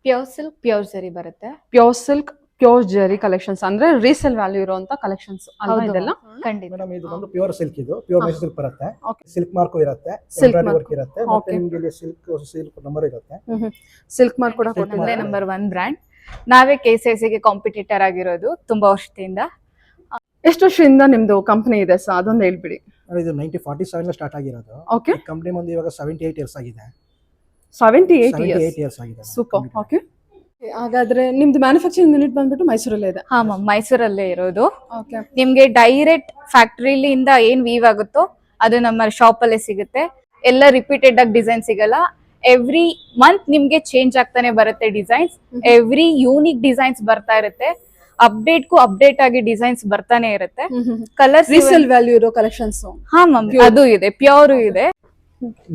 Pure silk pure ಜರಿ ಬರುತ್ತೆ. Pure silk pure ಜರಿ ಕಲೆಕ್ಷನ್ಸ್ ಅಂದ್ರೆ ರೀಸೇಲ್ ವ್ಯಾಲ್ಯೂ ಇರುವಂತ ಕಲೆಕ್ಷನ್ಸ್ ಅಲ್ವಾ ಇದೆಲ್ಲ? ಖಂಡಿತ ಮೇಡಮ್ ಇದು ಬಂದು ಪ್ಯೂರ್ ಸಿಲ್ಕ್, ಇದು ಪ್ಯೂರ್ ಮೈಸೂರು ಸಿಲ್ಕ್ ಬರುತ್ತೆ. Okay. ಸಿಲ್ಕ್ ಮಾರ್ಕು ಇರುತ್ತೆ, Silk ಎಂಬ್ರಾಯ್ಡರಿ mark. ವರ್ಕ್ ಇರುತ್ತೆ, ಮತ್ತೆ Okay. ನಿಮಗೆ ಇಲ್ಲಿ ಸಿಲ್ಕ್ ನಂಬರ್ ಇರುತ್ತೆ. ಸಿಲ್ಕ್ ಮಾರ್ಕ್ ಕೂಡ Silk ಕೊಟ್ಟಿದ್ದಾರೆ. mark. Number 1 brand. ನಾವೇ KCICಗೆ ಕಾಂಪಿಟೇಟರ್ ಆಗಿರೋದು ತುಂಬಾ ವರ್ಷದಿಂದ. ಎಷ್ಟು ವರ್ಷದಿಂದ ನಿಮ್ದು ಕಂಪನಿ ಇದೆ ಸರ್ ಅದೊಂದು ಹೇಳ್ಬಿಡಿ. ಇದು 1947 ಸ್ಟಾರ್ಟ್ ಆಗಿರೋದು. ಓಕೆ, ಕಂಪನಿ ಬಂದು ಇವಾಗ 78 ಇಯರ್ಸ್ ಆಗಿದೆ. 78 ಇಯರ್ಸ್. ಇಯರ್ಸ್ ಆಗಿದೆ. ಸೂಪರ್. ಓಕೆ, ಹಾಗಾದ್ರೆ ನಿಮ್ದು ಮ್ಯಾನುಫ್ಯಾಕ್ಚರಿಂಗ್ ಯೂನಿಟ್ ಬಂದ್ಬಿಟ್ಟು ಮೈಸೂರಲ್ಲೇ ಇದೆ. ಹಾ ಮ್ಯಾಮ್, ಮೈಸೂರಲ್ಲೇ ಇರೋದು. ಓಕೆ, ನಿಮ್ಗೆ ಡೈರೆಕ್ಟ್ ಫ್ಯಾಕ್ಟರಿಲಿಂದ ಏನ್ ವೀವ್ ಆಗುತ್ತೋ ಅದು ನಮ್ಮ ಶಾಪ್ ಅಲ್ಲೇ ಸಿಗುತ್ತೆ. ಎಲ್ಲ ರಿಪೀಟೆಡ್ ಆಗಿ ಡಿಸೈನ್ ಸಿಗಲ್ಲ. ಎವ್ರಿ ಮಂತ್ ನಿಮ್ಗೆ ಚೇಂಜ್ ಆಗ್ತಾನೆ ಬರುತ್ತೆ ಡಿಸೈನ್ಸ್. ಎವ್ರಿ ಯೂನಿಕ್ ಡಿಸೈನ್ಸ್ ಬರ್ತಾ ಇರುತ್ತೆ. ಅಪ್ಡೇಟ್ ಆಗಿ ಡಿಸೈನ್ಸ್ ಬರ್ತಾನೆ ಇರುತ್ತೆ. ಕಲರ್ಸ್ ರೀಸೇಲ್ ವ್ಯಾಲ್ಯೂ ಇರೋ ಕಲೆಕ್ಷನ್ಸ್. ಹಾ ಮ್ಯಾಮ್, ಅದು ಇದೆ, ಪ್ಯೂರ್ ಇದೆ.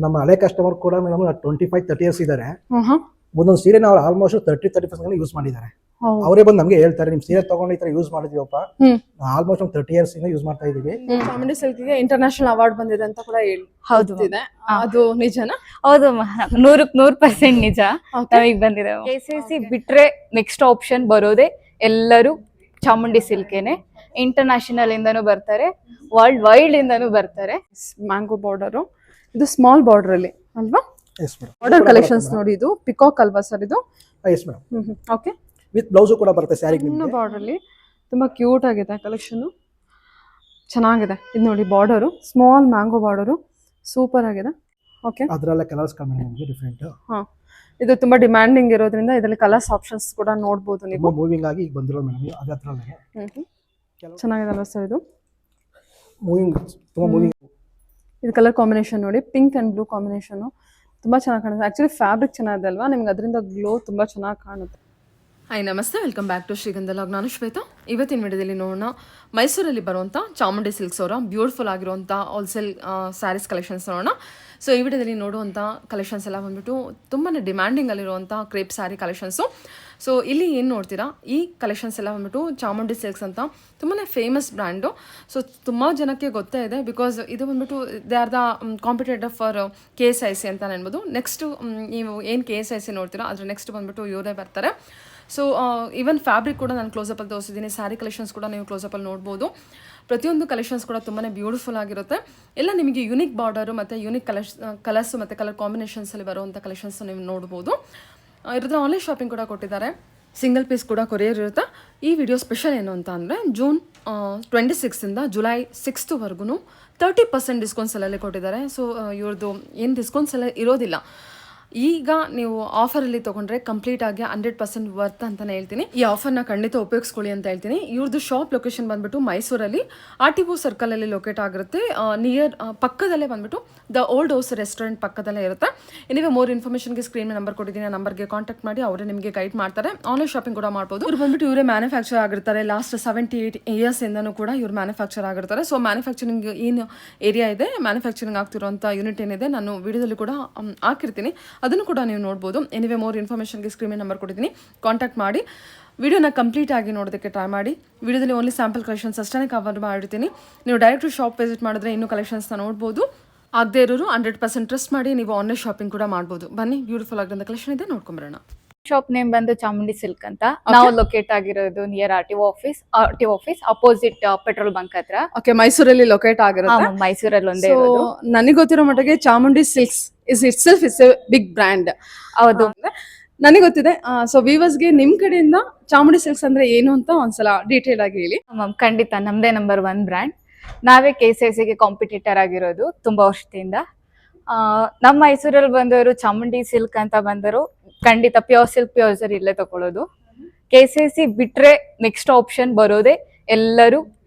ನಮ್ಮ ಹಳೆ ಕಸ್ಟಮರ್ ಕೂಡ ಮೇಡಮ್ 25-30 ಇಯರ್ಸ್ ಇದ್ದಾರೆ. ಒಂದೊಂದು ಸೀರೆ ನಾವು ಆಲ್ಮೋಸ್ಟ್ 30-35 ಯೂಸ್ ಮಾಡಿದ್ದಾರೆ. ಅವರೇ ಬಂದು ನಮಗೆ ಹೇಳ್ತಾರೆ, ನಿಮ್ ಸೀರೆ ತಗೊಂಡು ಈ ತರ ಯೂಸ್ ಮಾಡಿದೀವಪ್ಪ, ಆಲ್ಮೋಸ್ಟ್ ಒಂದು 30 ಇಯರ್ಸ್ ಇಂದ ಯೂಸ್ ಮಾಡ್ತಾ ಇದೀವಿ. ಚಾಮುಂಡಿ ಸಿಲ್ಕ್ಗೆ ಇಂಟರ್ನ್ಯಾಷನಲ್ ಅವಾರ್ಡ್ ಬಂದಿದೆ ಅಂತ ಕೂಡ ಹೇಳಿ. ಹೌದು ಇದೆ, ಅದು ನಿಜನಾ? ಹೌದು, 100% ನಿಜ. ನಮಗ್ ಬಂದಿದೆ. KCIC ಬಿಟ್ರೆ ನೆಕ್ಸ್ಟ್ ಆಪ್ಷನ್ ಬರೋದೇ ಎಲ್ಲರೂ ಚಾಮುಂಡಿ ಸಿಲ್ಕೇನೆ. ಇಂಟರ್ನ್ಯಾಷನಲ್ ಇಂದನೂ ಬರ್ತಾರೆ, ವರ್ಲ್ಡ್ ವೈಡ್ ಇಂದನೂ ಬರ್ತಾರೆ. ಮ್ಯಾಂಗೋ ಬಾರ್ಡರ್, ಇದು ಸ್ಮಾಲ್ ಬಾರ್ಡರ್ ಅಲ್ಲಿ ಅಲ್ವಾ? Yes madam. ಬಾರ್ಡರ್ ಕಲೆಕ್ಷನ್ಸ್ ನೋಡಿ, ಇದು ಪಿಕಾಕ್ ಅಲ್ವಾ ಸರ್ ಇದು? S madam. Okay, with blouse ಕೂಡ ಬರುತ್ತೆ ಸ್ಯಾರಿಗೆ ಸಣ್ಣ ನಿಮಗೆ. ಬಾರ್ಡರ್ ಅಲ್ಲಿ ತುಂಬಾ ಕ್ಯೂಟ್ ಆಗಿದೆ ಕಲೆಕ್ಷನ್, ಚೆನ್ನಾಗಿದೆ. ಇದು ನೋಡಿ border, small mango border, super ಆಗಿದೆ. ಓಕೆ, ಅದರಲ್ಲ ಕಲರ್ಸ್ ಕಮ್ಮಿ ನಿಮಗೆ ಡಿಫರೆಂಟ್. ಹಾ, ಇದು ತುಂಬಾ ಡಿಮ್ಯಾಂಡಿಂಗ್ ಇರೋದ್ರಿಂದ ಇದರಲ್ಲಿ ಕಲರ್ಸ್ ಆಪ್ಷನ್ಸ್ ಕೂಡ ನೋಡಬಹುದು ನೀವು. ತುಂಬಾ ಮೂವಿಂಗ್ ಆಗಿ ಈಗ ಬಂದಿರೋದು ಮೇಡಮ್, ಅದೇ ಹತ್ರಲ್ಲೇ ಚೆನ್ನಾಗಿದೆ ಅಲ್ವಾ ಸರ್ ಇದು? ಮೂವಿಂಗ್, ತುಂಬಾ ಮೂವಿಂಗ್. ಇದು ಕಲರ್ ಕಾಂಬಿನೇಷನ್ ನೋಡಿ, ಪಿಂಕ್ ಅಂಡ್ ಬ್ಲೂ ಕಾಂಬಿನೇಷನ್ ತುಂಬಾ ಚೆನ್ನಾಗಿ ಕಾಣುತ್ತೆ. ಆಕ್ಚುಲಿ ಫ್ಯಾಬ್ರಿಕ್ ಚೆನ್ನಾಗಿದೆ ಅಲ್ವಾ, ನಿಮ್ಗೆ ಅದರಿಂದ ಗ್ಲೋ ತುಂಬಾ ಚೆನ್ನಾಗಿ ಕಾಣುತ್ತೆ. ಹಾಯ್ ನಮಸ್ತೆ, ವೆಲ್ಕಮ್ ಬ್ಯಾಕ್ ಟು ಶ್ರೀಗಂಧ ಲಾಗ್. ನಾನು ಶ್ವೇತಾ. ಇವತ್ತಿನ ವಿಡಿಯೋದಲ್ಲಿ ನೋಡೋಣ ಮೈಸೂರಲ್ಲಿ ಬರುವಂಥ ಚಾಮುಂಡಿ ಸಿಲ್ಕ್ಸ್ ಅವರ ಬ್ಯೂಟಿಫುಲ್ ಆಗಿರುವಂಥ ಹೋಲ್ಸೇಲ್ ಸ್ಯಾರೀಸ್ ಕಲೆಕ್ಷನ್ಸ್ ನೋಡೋಣ. ಸೊ ಈ ವಿಡಿಯೋದಲ್ಲಿ ನೋಡುವಂಥ ಕಲೆಕ್ಷನ್ಸ್ ಎಲ್ಲ ಬಂದ್ಬಿಟ್ಟು ತುಂಬಾ ಡಿಮ್ಯಾಂಡಿಂಗ್ ಅಲ್ಲಿರುವಂಥ ಕ್ರೇಪ್ ಸ್ಯಾರಿ ಕಲೆಕ್ಷನ್ಸು. ಸೊ ಇಲ್ಲಿ ಏನು ನೋಡ್ತೀರಾ, ಈ ಕಲೆಕ್ಷನ್ಸ್ ಎಲ್ಲ ಬಂದ್ಬಿಟ್ಟು ಚಾಮುಂಡಿ ಸಿಲ್ಕ್ಸ್ ಅಂತ ತುಂಬಾ ಫೇಮಸ್ ಬ್ರ್ಯಾಂಡು. ಸೊ ತುಂಬ ಜನಕ್ಕೆ ಗೊತ್ತೇ ಇದೆ, ಬಿಕಾಸ್ ಇದು ಬಂದ್ಬಿಟ್ಟು they are the competitor for KSIC ಅಂತ ಅನ್ಬೋದು. ನೆಕ್ಸ್ಟ್ ನೀವು ಏನು KSIC ನೋಡ್ತೀರಾ ಅದ್ರ ನೆಕ್ಸ್ಟ್ ಬಂದ್ಬಿಟ್ಟು ಇವರೇ ಬರ್ತಾರೆ. ಸೊ ಈವನ್ ಫ್ಯಾಬ್ರಿಕ್ ಕೂಡ ನಾನು ಕ್ಲೋಸಪ್ಪಲ್ಲಿ ತೋರಿಸಿದ್ದೀನಿ, ಸ್ಯಾರಿ ಕಲೆಕ್ಷನ್ಸ್ ಕೂಡ ನೀವು ಕ್ಲೋಸಪ್ಪಲ್ಲಿ ನೋಡ್ಬೋದು. ಪ್ರತಿಯೊಂದು ಕಲೆಕ್ಷನ್ಸ್ ಕೂಡ ತುಂಬಾ ಬ್ಯೂಟಿಫುಲ್ ಆಗಿರುತ್ತೆ. ಎಲ್ಲ ನಿಮಗೆ ಯುನಿಕ್ ಬಾರ್ಡರು ಮತ್ತು ಯುನಿಕ್ ಕಲರ್ಸು ಮತ್ತು ಕಲರ್ ಕಾಂಬಿನೇಷನ್ಸಲ್ಲಿ ಬರುವಂಥ ಕಲೆಕ್ಷನ್ಸ್ ನೀವು ನೋಡ್ಬೋದು. ಇದ್ರ ಆನ್ಲೈನ್ ಶಾಪಿಂಗ್ ಕೂಡ ಕೊಟ್ಟಿದ್ದಾರೆ, ಸಿಂಗಲ್ ಪೀಸ್ ಕೂಡ ಕೊರಿಯರ್ ಇರುತ್ತೆ. ಈ ವಿಡಿಯೋ ಸ್ಪೆಷಲ್ ಏನು ಅಂತ ಅಂದರೆ ಜೂನ್ 26ಇಂದ ಜುಲೈ 6ವರೆಗೂ 30% ಡಿಸ್ಕೌಂಟ್ಸ್ ಎಲ್ಲೇ ಕೊಟ್ಟಿದ್ದಾರೆ. ಸೊ ಇವ್ರದ್ದು ಏನು ಡಿಸ್ಕೌಂಟ್ಸ್ ಎಲ್ಲ ಇರೋದಿಲ್ಲ. ಈಗ ನೀವು ಆಫರಲ್ಲಿ ತೊಗೊಂಡ್ರೆ ಕಂಪ್ಲೀಟ್ ಆಗಿ 100% ವರ್ತ್ ಅಂತಲೇ ಹೇಳ್ತೀನಿ. ಈ ಆಫರ್ನ ಖಂಡಿತ ಉಪಯೋಗಿಸ್ಕೊಳ್ಳಿ ಅಂತ ಹೇಳ್ತೀನಿ. ಇವ್ರದ್ದು ಶಾಪ್ ಲೊಕೇಶನ್ ಬಂದ್ಬಿಟ್ಟು ಮೈಸೂರಲ್ಲಿ RTO ಸರ್ಕಲಲ್ಲಿ ಲೊಕೇಟ್ ಆಗಿರುತ್ತೆ. ನಿಯರ್ ಪಕ್ಕದಲ್ಲೇ ಬಂದ್ಬಿಟ್ಟು ದ ಓಲ್ಡ್ ಹೌಸ್ ರೆಸ್ಟೋರೆಂಟ್ ಪಕ್ಕದಲ್ಲೇ ಇರುತ್ತೆ. ನೀವು ಮೋರ್ ಇನ್ಫಾರ್ಮೇಷನ್ಗೆ ಸ್ಕ್ರೀನ್ ನಂಬರ್ ಕೊಟ್ಟಿದ್ದೀನಿ, ಆ ನಂಬರ್ಗೆ ಕಾಂಟ್ಯಾಕ್ಟ್ ಮಾಡಿ, ಅವರೇ ನಿಮಗೆ ಗೈಡ್ ಮಾಡ್ತಾರೆ. ಆನ್ಲೈನ್ ಶಾಪಿಂಗ್ ಕೂಡ ಮಾಡ್ಬೋದು. ಇವ್ರು ಬಂದ್ಬಿಟ್ಟು ಇವರೇ ಮ್ಯಾನುಫ್ಯಾಕ್ಚರ್ ಆಗಿರ್ತಾರೆ. ಲಾಸ್ಟ್ 78 ಇಯರ್ಸ್ ಇಂದನೂ ಕೂಡ ಇವ್ರು ಮ್ಯಾನುಫ್ಯಾಕ್ಚರ್ ಆಗಿರ್ತಾರೆ. ಸೊ ಮ್ಯಾನುಫ್ಯಾಕ್ಚರಿಂಗ್ ಏನು ಏರಿಯಾ ಇದೆ, ಮ್ಯಾನುಫ್ಯಾಕ್ಚರಿಂಗ್ ಆಗ್ತಿರೋಂಥ ಯೂನಿಟ್ ಏನಿದೆ, ನಾನು ವಿಡಿಯೋದಲ್ಲಿ ಕೂಡ ಹಾಕಿರ್ತೀನಿ, ಅದನ್ನು ಕೂಡ ನೀವು ನೋಡ್ಬೋದು. ಎನಿವೆ ಮೋರ್ ಇನ್ಫಾರ್ಮೇಷನ್ಗೆ ಸ್ಕ್ರೀನ್ ನಂಬರ್ ಕೊಟ್ಟಿದ್ದೀನಿ, ಕಾಂಟ್ಯಾಕ್ಟ್ ಮಾಡಿ. ವಿಡಿಯೋನ ಕಂಪ್ಲೀಟ್ ಆಗಿ ನೋಡೋದಕ್ಕೆ ಟ್ರೈ ಮಾಡಿ. ವಿಡಿಯೋದಲ್ಲಿ ಓನ್ಲಿ ಸ್ಯಾಂಪಲ್ ಕಲೆಕ್ಷನ್ಸ್ ಅಷ್ಟೇ ಕವರ್ ಮಾಡಿರ್ತೀನಿ. ನೀವು ಡೈರೆಕ್ಟ್ ಶಾಪ್ ವಿಸಿಟ್ ಮಾಡಿದ್ರೆ ಇನ್ನೂ ಕಲೆಕ್ಷನ್ಸ್ನ ನೋಡ್ಬೋದು. ಆಗದೆ ಇರೋರು 100% ಟ್ರಸ್ಟ್ ಮಾಡಿ ನೀವು ಆನ್ಲೈನ್ ಶಾಪಿಂಗ್ ಕೂಡ ಮಾಡ್ಬೋದು. ಬನ್ನಿ, ಬ್ಯೂಟಿಫುಲ್ ಆಗಿರೋ ಕಲೆಕ್ಷನ್ ಇದೆ, ನೋಡ್ಕೊಂಬರೋಣ. ಶಾಪ್ ನೇಮ್ ಬಂದು ಚಾಮುಂಡಿ ಸಿಲ್ಕ್ ಅಂತ. ನಾವು ಲೊಕೇಟ್ ಆಗಿರೋದು near RTO office opposite petrol bunk ಹತ್ರ. ಓಕೆ, ಮೈಸೂರಲ್ಲಿ ಲೊಕೇಟ್ ಆಗಿರುತ್ತೆ. ಮೈಸೂರಲ್ಲಿ ಒಂದೇ. ನನಗೆ ಗೊತ್ತಿರೋ ಮಟ್ಟಿಗೆ Chamundi silks is itself is a big brand. ಹೌದು, ನನಗೆ ಗೊತ್ತಿದೆ. ಸೊ ವ್ಯೂವರ್ಸ್ಗೆ ನಿಮ್ ಕಡೆಯಿಂದ ಚಾಮುಂಡಿ ಸಿಲ್ಕ್ಸ್ ಅಂದ್ರೆ ಏನು ಅಂತ ಒಂದ್ಸಲ ಡೀಟೇಲ್ ಆಗಿ ಹೇಳಿ. ಮ್ಯಾಮ್ ಖಂಡಿತ, ನಮ್ದೇ ನಂಬರ್ 1 ಬ್ರ್ಯಾಂಡ್. ನಾವೇ KCICಗೆ ಕಾಂಪಿಟೇಟರ್ ಆಗಿರೋದು ತುಂಬಾ ವರ್ಷದಿಂದ. ನಮ್ಮ ಮೈಸೂರಲ್ಲಿ ಬಂದವರು ಚಾಮುಂಡಿ ಸಿಲ್ಕ್ ಅಂತ ಬಂದರು, ಖಂಡಿತ ಪ್ಯೂರ್ ಸಿಲ್ಕ್ ಪ್ಯೂರ್ ಜರಿ ಇಲ್ಲೇ ತಗೊಳ್ಳೋದು. KCIC ಬಿಟ್ರೆ ನೆಕ್ಸ್ಟ್ ಆಪ್ಷನ್ ಬರೋದೇ ಎಲ್ಲರೂ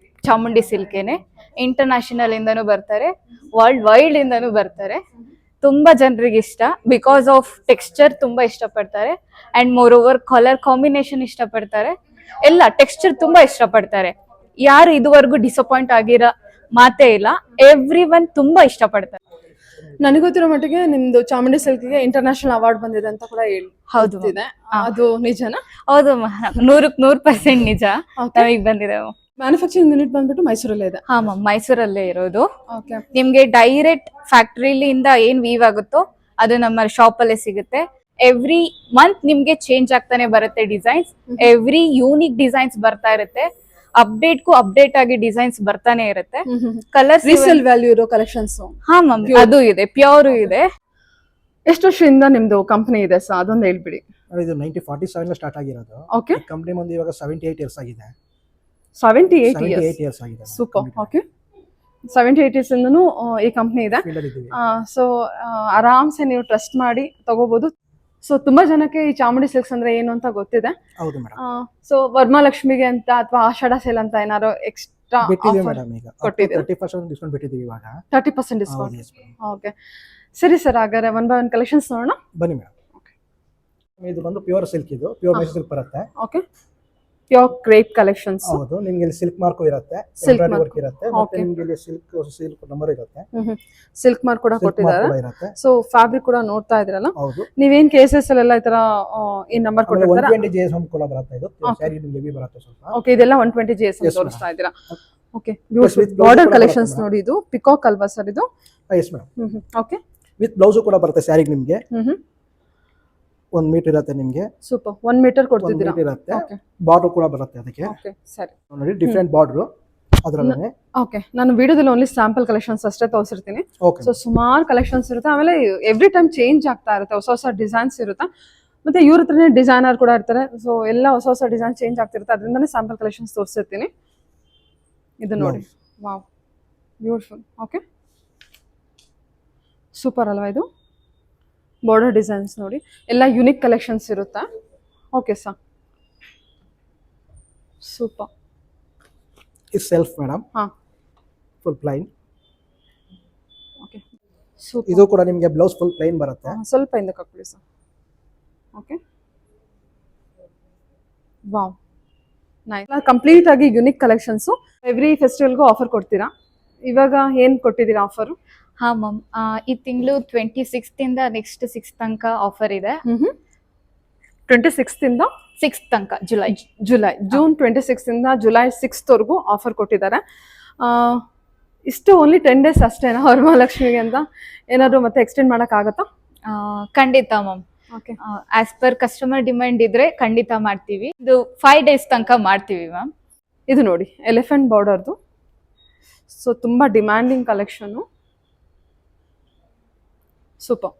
ಚಾಮುಂಡಿ ಸಿಲ್ಕೇನೆ. ಇಂಟರ್ನ್ಯಾಷನಲ್ ಇಂದನೂ ಬರ್ತಾರೆ, ವರ್ಲ್ಡ್ ವೈಡ್ ಇಂದನೂ ಬರ್ತಾರೆ. ತುಂಬಾ ಜನರಿಗೆ ಇಷ್ಟ, ಬಿಕಾಸ್ ಆಫ್ ಟೆಕ್ಸ್ಚರ್ ತುಂಬಾ ಇಷ್ಟಪಡ್ತಾರೆ. And more over colour combination ಇಷ್ಟಪಡ್ತಾರೆ. ಎಲ್ಲ ಟೆಕ್ಸ್ಚರ್ ತುಂಬಾ ಇಷ್ಟಪಡ್ತಾರೆ. ಯಾರು ಇದುವರೆಗೂ ಡಿಸಪಾಯಿಂಟ್ ಆಗಿರೋ ಮಾತೇ ಇಲ್ಲ. ಎವ್ರಿ ಒನ್ ತುಂಬಾ ಇಷ್ಟಪಡ್ತಾರೆ. ನನಗೆ ಗೊತ್ತಿರೋ ಮಟ್ಟಿಗೆ ನಿಮ್ದು ಚಾಮುಂಡಿ ಸಿಲ್ಕ್ಗೆ ಇಂಟರ್ನ್ಯಾಷನಲ್ ಅವಾರ್ಡ್ ಬಂದಿದೆ ಅಂತ ಕೂಡ ಹೇಳಿ. ಹೌದು, ಅದು ನಿಜನಾ? ಹೌದು, 100% ನಿಜ. ನಮಗ್ ಬಂದಿದೆ. ಮ್ಯಾನುಫ್ಯಾಕ್ಚರಿಂಗ್ ಯೂನಿಟ್ ಬಂದ್ಬಿಟ್ಟು ಮೈಸೂರಲ್ಲೇ ಇದೆ. ಹಾ ಮ್ಯಾಮ್, ಮೈಸೂರಲ್ಲೇ ಇರೋದು. ಓಕೆ, ನಿಮ್ಗೆ ಡೈರೆಕ್ಟ್ ಫ್ಯಾಕ್ಟರಿಲಿಂದ ಏನ್ ವೀವ್ ಆಗುತ್ತೋ ಅದು ನಮ್ಮ ಶಾಪ್ ಅಲ್ಲೇ ಸಿಗುತ್ತೆ. ಎವ್ರಿ ಮಂತ್ ನಿಮ್ಗೆ ಚೇಂಜ್ ಆಗ್ತಾನೆ ಬರುತ್ತೆ ಡಿಸೈನ್ಸ್. ಎವ್ರಿ ಯೂನಿಕ್ ಡಿಸೈನ್ಸ್ ಬರ್ತಾ ಇರುತ್ತೆ. ಅಪ್ಡೇಟ್ ಆಗಿ ಡಿಸೈನ್ಸ್ ಬರ್ತಾನೆ ಇರುತ್ತೆ. ಕಲರ್ಸ್ ರೀಸೇಲ್ ವ್ಯಾಲ್ಯೂ ಇರೋ ಕಲೆಕ್ಷನ್ಸ್. ಹಾ ಮ್ಯಾಮ್, ಅದು ಇದೆ, ಪ್ಯೂರ್ ಇದೆ. ಎಷ್ಟು ವರ್ಷದಿಂದ ನಿಮ್ದು ಕಂಪನಿ ಇದೆ ಸರ್, ಅದೊಂದು ಹೇಳ್ಬಿಡಿ. ಇದು 1947 ಸ್ಟಾರ್ಟ್ ಆಗಿರೋದು. ಓಕೆ. ಕಂಪನಿ ಬಂದು ಇವಾಗ 78 ಇಯರ್ಸ್ ಆಗಿದೆ. 78 ಇಯರ್ಸ್ ಆಗಿದೆ. ಸೂಪರ್. ಓಕೆ, 78 ಇಯರ್ಸ್ ಇಂದನೂ ಈ ಕಂಪನಿ ಇದೆ. ಸೊ ಆರಾಮ್ಸೆ ನೀವು ಟ್ರಸ್ಟ್ ಮಾಡಿ ತಗೋಬಹುದು. ಸೊ ತುಂಬಾ ಜನಕ್ಕೆ ಈ ಚಾಮುಂಡಿ ಸಿಲ್ಕ್ಸ್ ಅಂದ್ರೆ ಏನು ಅಂತ ಗೊತ್ತಿದೆ. ಹೌದು ಮೇಡಮ್. ಸೊ ವರಮಹಾಲಕ್ಷ್ಮಿಗೆ ಅಂತ ಅಥವಾ ಆಷಾಢ ಸೇಲ್ ಅಂತ ಏನಾದ್ರು ಎಕ್ಸ್ಟ್ರಾ ಬಿಟ್ಟಿದ್ದೀವಿ ಮೇಡಮ್. ಈಗ ಕೊಟ್ಟಿದ್ದೀವಿ. 30% ಡಿಸ್ಕೌಂಟ್ ಬಿಟ್ಟಿದ್ದೀವಿ ಇವಾಗ. 30% ಡಿಸ್ಕೌಂಟ್. ಓಕೆ, ಸರಿ ಸರ್, ಹಾಗಾದ್ರೆ ಒನ್ ಬೈ ಒನ್ ಕಲೆಕ್ಷನ್ಸ್ ನೋಡೋಣ. ಬನ್ನಿ ಮೇಡಮ್. ಇದು ಬಂದು ಪ್ಯೂರ್ ಸಿಲ್ಕ್, ಇದು ಪ್ಯೂರ್ ಮೈಸೂರು ಸಿಲ್ಕ್ ಬರುತ್ತೆ. Okay, pure crepe collections. ಹೌದು, ನಿಮ್ಗೆ ಇಲ್ಲಿ ಸಿಲ್ಕ್ ಮಾರ್ಕ್ ಇರುತ್ತೆ, Silk ಎಂಬ್ರಾಯ್ಡರಿ mark. ವರ್ಕ್ ಇರುತ್ತೆ, ಮತ್ತೆ ನಿಮ್ಗೆ ಇಲ್ಲಿ ಸಿಲ್ಕ್ ನಂಬರ್ ಇರುತ್ತೆ, ಸಿಲ್ಕ್ ಮಾರ್ಕ್ ಕೂಡ ಕೊಟ್ಟಿದ್ದಾರೆ. ಇರುತ್ತೆ. ಸೊ ಫ್ಯಾಬ್ರಿಕ್ ಕೂಡ ನೋಡ್ತಾ ಇದ್ರಲ್ಲ, ಹೌದು. ನೀವೇನ್ ಕೇಸಸ್ ಅಲ್ಲೆಲ್ಲ ಈ ತರ ಈ ನಂಬರ್ ಕೊಟ್ಟಿರ್ತಾರೆ. 120 GSM ಕೂಡ ಬರುತ್ತೆ. ಇದು ಸ್ಯಾರಿ ನಿಮ್ಗೆ ಹೆವಿ ಬರುತ್ತೆ ಸ್ವಲ್ಪ. ಓಕೆ, ಇದೆಲ್ಲ 120 GSM Yes, ತೋರಿಸ್ತಾ ಇದ್ದೀರಾ. ಓಕೆ, with blouse ಬಾರ್ಡರ್ ಕೂಡ ಕಲೆಕ್ಷನ್ಸ್ ಬರುತ್ತೆ ನೋಡಿ. ಇದು ಪಿಕಾಕ್ ಅಲ್ವಾ ಸರ್ ಇದು? S madam. Okay, with blouse ಕೂಡ ಬರುತ್ತೆ ಸ್ಯಾರಿಗೆ. ನಿಮ್ಗೆ 1 ಮೀಟರ್ ಇರುತ್ತೆ. ನಿಮ್ಗೆ ಸೂಪರ್. 1 ಮೀಟರ್ 1 ಕೊಡ್ತಿದ್ದೀರಾ. ಮೀಟರ್ ಇರುತ್ತೆ. ಓಕೆ, ಬಾರ್ಡರ್ ಕೂಡ ಬರುತ್ತೆ ಅದಕ್ಕೆ. ಓಕೆ, ಸರಿ. ನೋಡಿ, ಡಿಫ್ರೆಂಟ್ ಬಾರ್ಡರ್ ಅದರಲ್ಲೇ. ಓಕೆ, ನಾನು ವಿಡಿಯೋದಲ್ಲಿ ಓನ್ಲಿ ಸ್ಯಾಂಪಲ್ ಕಲೆಕ್ಷನ್ಸ್ ಅಷ್ಟೇ ತೋರಿಸಿರ್ತೀನಿ. ಓಕೆ. ಸೊ ಸುಮಾರು ಕಲೆಕ್ಷನ್ಸ್ ಇರುತ್ತೆ. ಆಮೇಲೆ ಎವ್ರಿ ಟೈಮ್ ಚೇಂಜ್ ಆಗ್ತಾ ಇರುತ್ತೆ, ಹೊಸ ಹೊಸ ಡಿಸೈನ್ಸ್ ಇರುತ್ತೆ. ಮತ್ತೆ ಇವ್ರ ಹತ್ರನೇ ಡಿಸೈನರ್ ಕೂಡ ಇರ್ತಾರೆ. ಸೊ ಎಲ್ಲ ಹೊಸ ಹೊಸ ಡಿಸೈನ್ ಚೇಂಜ್ ಆಗ್ತಿರುತ್ತೆ. ಅದರಿಂದನೇ ಸ್ಯಾಂಪಲ್ ಕಲೆಕ್ಷನ್ಸ್ ತೋರಿಸಿರ್ತೀನಿ. ಇದು ನೋಡಿ, ವಾವ್, ಬ್ಯೂಟಿಫುಲ್. ಓಕೆ, ಸೂಪರ್ ಅಲ್ವಾ ಇದು? ಬಾರ್ಡರ್ ಡಿಸೈನ್ಸ್ ನೋಡಿ, ಎಲ್ಲ ಯುನಿಕ್ ಕಲೆಕ್ಷನ್ಸ್ ಇರುತ್ತೆ. Okay sir, super. Is self madam. ಹಾ, ಫುಲ್ ಪ್ಲೈನ್. Okay, super. ಇದು ಕೂಡ ನಿಮಗೆ ಬ್ಲೌಸ್ ಫುಲ್ ಪ್ಲೈನ್ ಬರುತ್ತೆ. ಸ್ವಲ್ಪ ಹಿಂದಕ್ಕೆ ಹಾಕೊಳ್ಳಿ sir. Okay, wow, nice. Complete ಆಗಿ ಯುನಿಕ್ ಕಲೆಕ್ಷನ್ಸ್. ಎವ್ರಿ ಫೆಸ್ಟಿವಲ್ಗೂ ಆಫರ್ ಕೊಡ್ತೀರಾ? ಇವಾಗ ಏನ್ ಕೊಟ್ಟಿದ್ದೀರಾ ಆಫರ್? ಹಾ ಮ್ಯಾಮ್, ಈ ತಿಂಗಳು 26 ಇಂದ ನೆಕ್ಸ್ಟ್ 6 ತನಕ ಆಫರ್ ಇದೆ. 26 ಇಂದ 6 ತನಕ, ಜೂನ್ 26 ಇಂದ ಜುಲೈ 6 ವರೆಗೂ ಆಫರ್ ಕೊಟ್ಟಿದ್ದಾರೆ. ಇಷ್ಟು ಓನ್ಲಿ 10 days ಅಷ್ಟೇನಾ ವರಮಹಾಲಕ್ಷ್ಮಿಗೆ ಅಂತ? ಏನಾದ್ರು ಮತ್ತೆ ಎಕ್ಸ್ಟೆಂಡ್ ಮಾಡೋಕ್ಕಾಗತ್ತಾ? ಖಂಡಿತ ma'am. Okay, as per customer demand ಇದ್ರೆ ಖಂಡಿತ ಮಾಡ್ತೀವಿ. ಇದು 5 days ತನಕ ಮಾಡ್ತೀವಿ ಮ್ಯಾಮ್. ಇದು ನೋಡಿ, ಎಲಿಫೆಂಟ್ ಬಾರ್ಡರ್ದು. ಸೊ ತುಂಬಾ ಡಿಮ್ಯಾಂಡಿಂಗ್ ಕಲೆಕ್ಷನ್. ಸೂಪರ್.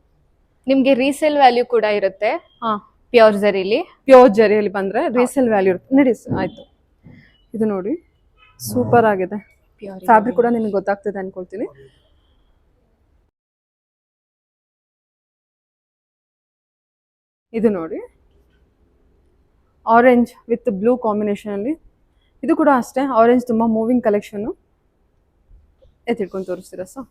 ನಿಮ್ಗೆ ರೀಸೇಲ್ ವ್ಯಾಲ್ಯೂ ಕೂಡ ಇರುತ್ತೆ. ಹಾ, ಪ್ಯೂರ್ ಜರಿಲಿ. ಪ್ಯೂರ್ ಜರಿಯಲ್ಲಿ ಬಂದ್ರೆ ರೀಸೇಲ್ ವ್ಯಾಲ್ಯೂ ಇರುತ್ತೆ. ನಡಿ ಆಯ್ತು. ಇದು ನೋಡಿ, ಸೂಪರ್ ಆಗಿದೆ. ಫ್ಯಾಬ್ರಿಕ್ ಕೂಡ ನಿಮ್ಗೆ ಗೊತ್ತಾಗ್ತಿದೆ ಅನ್ಕೊಳ್ತೀನಿ. ಇದು ನೋಡಿ, ಆರೆಂಜ್ ವಿತ್ ಬ್ಲೂ ಕಾಂಬಿನೇಷನ್ ಅಲ್ಲಿ. ಇದು ಕೂಡ ಅಷ್ಟೇ, ಆರೆಂಜ್ ತುಂಬಾ ಮೂವಿಂಗ್ ಕಲೆಕ್ಷನ್. ತಿಳ್ಕೊಂಡು ತೋರಿಸ್ತೀರಾ ಸರ್?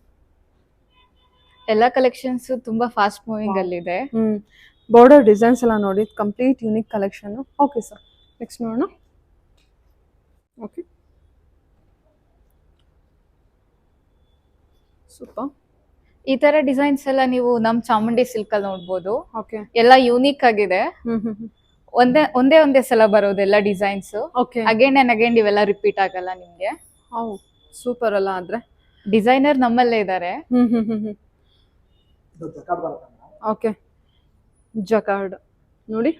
ಎಲ್ಲ ಕಲೆಕ್ಷನ್ಸ್ ತುಂಬಾ ಫಾಸ್ಟ್ ಮೂವಿಂಗ್ ಅಲ್ಲಿ ಇದೆ. ಬಾರ್ಡರ್ ಡಿಸೈನ್ಸ್ ಎಲ್ಲ ನೋಡಿ, complete unique collection. Okay sir, next ನೋಡೋಣ. Okay, super. ಈ ತರ ಡಿಸೈನ್ಸ್ ಎಲ್ಲ ನೀವು ನಮ್ ಚಾಮುಂಡಿ ಸಿಲ್ಕ್ ಅಲ್ಲಿ ನೋಡ್ಬೋದು. ಓಕೆ, ಎಲ್ಲ ಯೂನಿಕ್ ಆಗಿದೆ. ಒಂದೇ ಸಲ ಬರೋದೆಲ್ಲ designs. Okay, again and again ಇವೆಲ್ಲ ರಿಪೀಟ್ ಆಗಲ್ಲ ನಿಮ್ಗೆ. ಸೂಪರ್ ಅಲ್ಲ? ಆದ್ರೆ ಡಿಸೈನರ್ ನಮ್ಮಲ್ಲೇ ಇದ್ದಾರೆ. ಓಕೆ, ಜಕಾರ್ಡ್ ನೋಡಿ,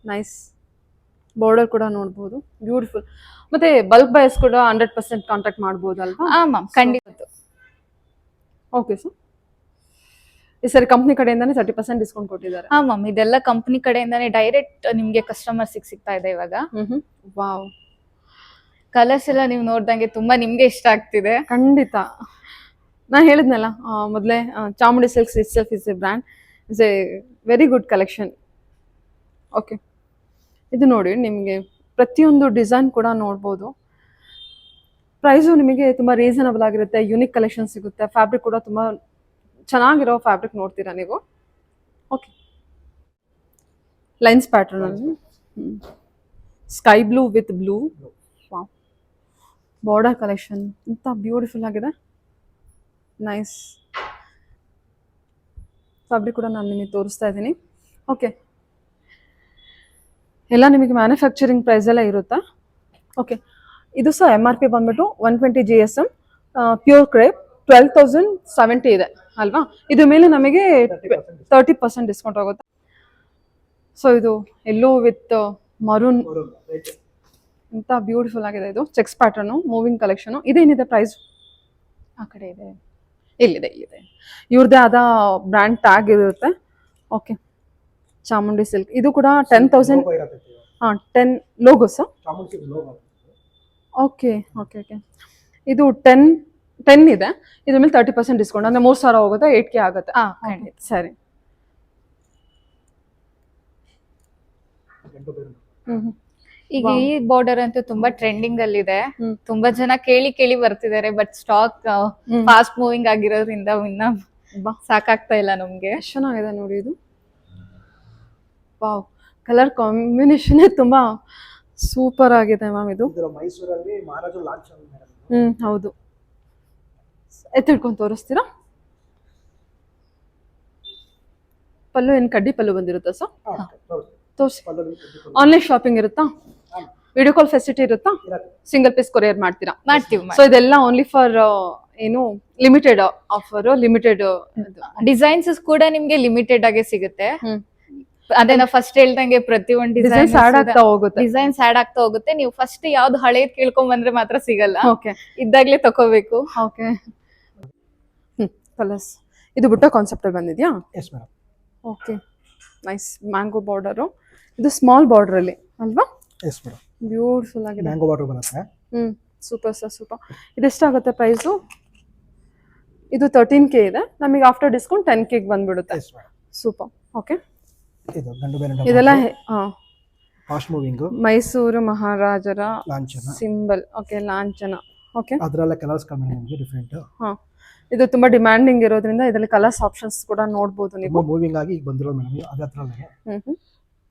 ನೈಸ್. ಬಾರ್ಡರ್ ಕೂಡ ನೋಡ್ಬೋದು, ಬ್ಯೂಟಿಫುಲ್. ಮತ್ತೆ ಬಲ್ಕ್ ಬೈಸ್ ಕೂಡ 100% ಕಾಂಟ್ಯಾಕ್ಟ್ ಮಾಡ್ಬೋದಲ್ವಾ? ಮ್ಯಾಮ್, ಖಂಡಿತ. ಓಕೆ ಸರ್, ಈ ಸರಿ ಕಂಪ್ನಿ ಕಡೆಯಿಂದಾನೆ 30% ಡಿಸ್ಕೌಂಟ್ ಕೊಟ್ಟಿದ್ದಾರೆ. ಹಾ ಮ್ಯಾಮ್, ಇದೆಲ್ಲ ಕಂಪನಿ ಕಡೆಯಿಂದಾನೇ ಡೈರೆಕ್ಟ್ ನಿಮ್ಗೆ ಕಸ್ಟಮರ್ ಸಿಗ್ತಾ ಇದೆ ಇವಾಗ. ವಾವ್, ಕಲರ್ಸ್ ಎಲ್ಲ ನೀವು ನೋಡ್ದಂಗೆ ತುಂಬಾ ನಿಮ್ಗೆ ಇಷ್ಟ ಆಗ್ತಿದೆ. ಖಂಡಿತ. ನಾ ಹೇಳಿದ್ನಲ್ಲ ಮೊದಲೇ, Chamundi silks itself is A brand, is A very good collection. Okay, ಇದು ನೋಡಿ, ನಿಮಗೆ ಪ್ರತಿಯೊಂದು ಡಿಸೈನ್ ಕೂಡ ನೋಡ್ಬೋದು. ಪ್ರೈಸು ನಿಮಗೆ ತುಂಬ ರೀಸನಬಲ್ ಆಗಿರುತ್ತೆ. ಯುನಿಕ್ ಕಲೆಕ್ಷನ್ ಸಿಗುತ್ತೆ. ಫ್ಯಾಬ್ರಿಕ್ ಕೂಡ ತುಂಬ ಚೆನ್ನಾಗಿರೋ ಫ್ಯಾಬ್ರಿಕ್ ನೋಡ್ತೀರಾ ನೀವು. ಓಕೆ, ಲೈನ್ಸ್ ಪ್ಯಾಟರ್ನಲ್ಲಿ sky blue with blue. Border collection ಇಂಥ ಬ್ಯೂಟಿಫುಲ್ ಆಗಿದೆ. ನೈಸ್ ಫ್ಯಾಬ್ರಿಕ್ ಕೂಡ ನಾನು ನಿಮಗೆ ತೋರಿಸ್ತಾ ಇದ್ದೀನಿ. ಓಕೆ, ಎಲ್ಲ ನಿಮಗೆ ಮ್ಯಾನುಫ್ಯಾಕ್ಚರಿಂಗ್ ಪ್ರೈಸ್ ಎಲ್ಲ ಇರುತ್ತಾ? ಓಕೆ, ಇದು ಸಹ MRP ಬಂದ್ಬಿಟ್ಟು 120 GSM ಪ್ಯೂರ್ ಕ್ರೇಪ್ 12,070 ಇದೆ ಅಲ್ವಾ? ಇದ್ರ ಮೇಲೆ ನಮಗೆ 30% ಡಿಸ್ಕೌಂಟ್ ಆಗುತ್ತೆ. ಸೊ ಇದು ಎಲ್ಲೋ ವಿತ್ ಮರೂನ್ ಅಂತ ಬ್ಯೂಟಿಫುಲ್ ಆಗಿದೆ. ಇದು ಚೆಕ್ಸ್ ಪ್ಯಾಟರ್ನು, ಮೂವಿಂಗ್ ಕಲೆಕ್ಷನು. ಇದೇನಿದೆ ಪ್ರೈಸ್? ಆ ಕಡೆ ಇದೆ. ಇಲ್ಲಿದೆ. ಇವ್ರದ್ದೇ ಆದ ಬ್ರ್ಯಾಂಡ್ ಟ್ಯಾಗ್ ಇರುತ್ತೆ. Okay, Chamundi silk. ಇದು ಕೂಡ 10,000. ಹಾಂ, 10 ಲೋಗೋಸ. ಓಕೆ. ಇದು 10 ಇದೆ. ಇದ್ರ ಮೇಲೆ 30% ಡಿಸ್ಕೌಂಟ್, ಅಂದರೆ 3,000 ಹೋಗುತ್ತೆ, 8K ಆಗುತ್ತೆ. ಖಂಡಿತ. ಸರಿ. ಈಗ ಈ ಬಾರ್ಡರ್ ಅಂತೂ ತುಂಬಾ ಟ್ರೆಂಡಿಂಗ್ ಅಲ್ಲಿ ಇದೆ. ತುಂಬಾ ಜನ ಕೇಳಿ ಬರ್ತಿದ್ದಾರೆ. ಬಟ್ ಸ್ಟಾಕ್ ಫಾಸ್ಟ್ ಮೂವಿಂಗ್ ಆಗಿರೋದ್ರಿಂದ ಇನ್ನ ಸಾಕಾಗ್ತಾ ಇಲ್ಲ ನಮ್ಗೆ. ಎಷ್ಟು ಚೆನ್ನಾಗಿದೆ ನೋಡಿ ಇದು. ವಾವ್, ಕಲರ್ ಕಾಂಬಿನೇಷನ್ ತುಂಬಾ ಸೂಪರ್ ಆಗಿದೆ ಮ್ಯಾಮ್. ಇದು ಮೈಸೂರಲ್ಲಿ ಮಹಾರಾಜ ಲಾಂಚ್. ಹೌದು. ಎತ್ತಿಡ್ಕೊಂಡು ತೋರಿಸ್ತೀರಾ? ಪಲ್ಲು ಏನು ಕಡ್ಡಿ ಪಲ್ಲು ಬಂದಿರುತ್ತಾ ಸರ್? ತೋರಿಸಿ. ಆನ್ಲೈನ್ ಶಾಪಿಂಗ್ ಇರುತ್ತಾ? ವಿಡಿಯೋ ಕಾಲ್ ಫೆಸಿಲಿಟಿ ಇರುತ್ತಾ? ಸಿಂಗಲ್ ಪೀಸ್ ಕೊರಿಯರ್ ಮಾಡ್ತೀರಾ? ಮಾಡ್ತೀವಿ. ಸೊ ಇದೆಲ್ಲ ಓನ್ಲಿ ಫಾರ್ ಏನು ಲಿಮಿಟೆಡ್ ಆಫರ್, ಲಿಮಿಟೆಡ್ ಡಿಸೈನ್ಸ್ ಕೂಡ ನಿಮ್ಗೆ ಲಿಮಿಟೆಡ್ ಆಗಿ ಸಿಗುತ್ತೆ. ಅದೇ ನಾ ಫಸ್ಟ್ ಹೇಳ್ದಂಗೆ ಪ್ರತಿಯೊಂದು ಡಿಸೈನ್ಸ್ ಆಡ್ ಆಗ್ತಾ ಹೋಗುತ್ತೆ. ಡಿಸೈನ್ಸ್ ಆಡ್ ಆಗ್ತಾ ಹೋಗುತ್ತೆ. ನೀವು ಫಸ್ಟ್ ಯಾವ್ದು ಹಳೇದ್ ಕೇಳ್ಕೊಂಡ್ ಬಂದ್ರೆ ಮಾತ್ರ ಸಿಗಲ್ಲ. ಓಕೆ, ಇದ್ದಾಗ್ಲೇ ತಗೋಬೇಕು. ಓಕೆ. ಕಲರ್ಸ್. ಇದು ಬುಟ್ಟ ಕಾನ್ಸೆಪ್ಟ್ ಅಲ್ಲಿ ಬಂದಿದ್ಯಾ? Yes madam. Okay, nice. Mango border. ಇದು ಸ್ಮಾಲ್ ಬಾರ್ಡರ್ ಅಲ್ಲಿ ಅಲ್ವಾ? Yes madam. ಬ್ಯೂಟಿಫುಲ್ ಆಗಿದೆ. ಮ್ಯಾಂಗೋ ಬಾರ್ಡರ್ ಬರುತ್ತೆ. Super sir, super. ಇದೆಷ್ಟಾಗುತ್ತೆ ಪ್ರೈಸು? ಇದು 13K ಇದೆ. ನಮಗೆ ಆಫ್ಟರ್ ಡಿಸ್ಕೌಂಟ್ 10K ಬಂದ್ಬಿಡುತ್ತೆ. Yes madam. ಸೂಪರ್. ಓಕೆ. ಇದು ಗಂಡು ಬೇರೆ ಇದೆಲ್ಲ ಫಾಸ್ಟ್ ಮೂವಿಂಗ್ ಮೈಸೂರು ಮಹಾರಾಜರ ಲಾಂಛನ ಸಿಂಬಲ್. ಓಕೆ, ಲಾಂಛನ. ಓಕೆ, ಅದರಲ್ಲ ಕಲರ್ಸ್ ಕಮ್ಮಿ ನಿಮಗೆ ಡಿಫರೆಂಟ್. ಇದು ತುಂಬಾ ಡಿಮ್ಯಾಂಡಿಂಗ್ ಇರೋದ್ರಿಂದ ಇದರಲ್ಲಿ ಕಲರ್ಸ್ ಆಪ್ಷನ್ಸ್ ಕೂಡ ನೋಡಬಹುದು ನೀವು. ಮೂವಿಂಗ್ ಆಗಿ ಈಗ ಬಂದಿರೋದು ಮೇಡಮ್. ಅದರಲ್ಲೇ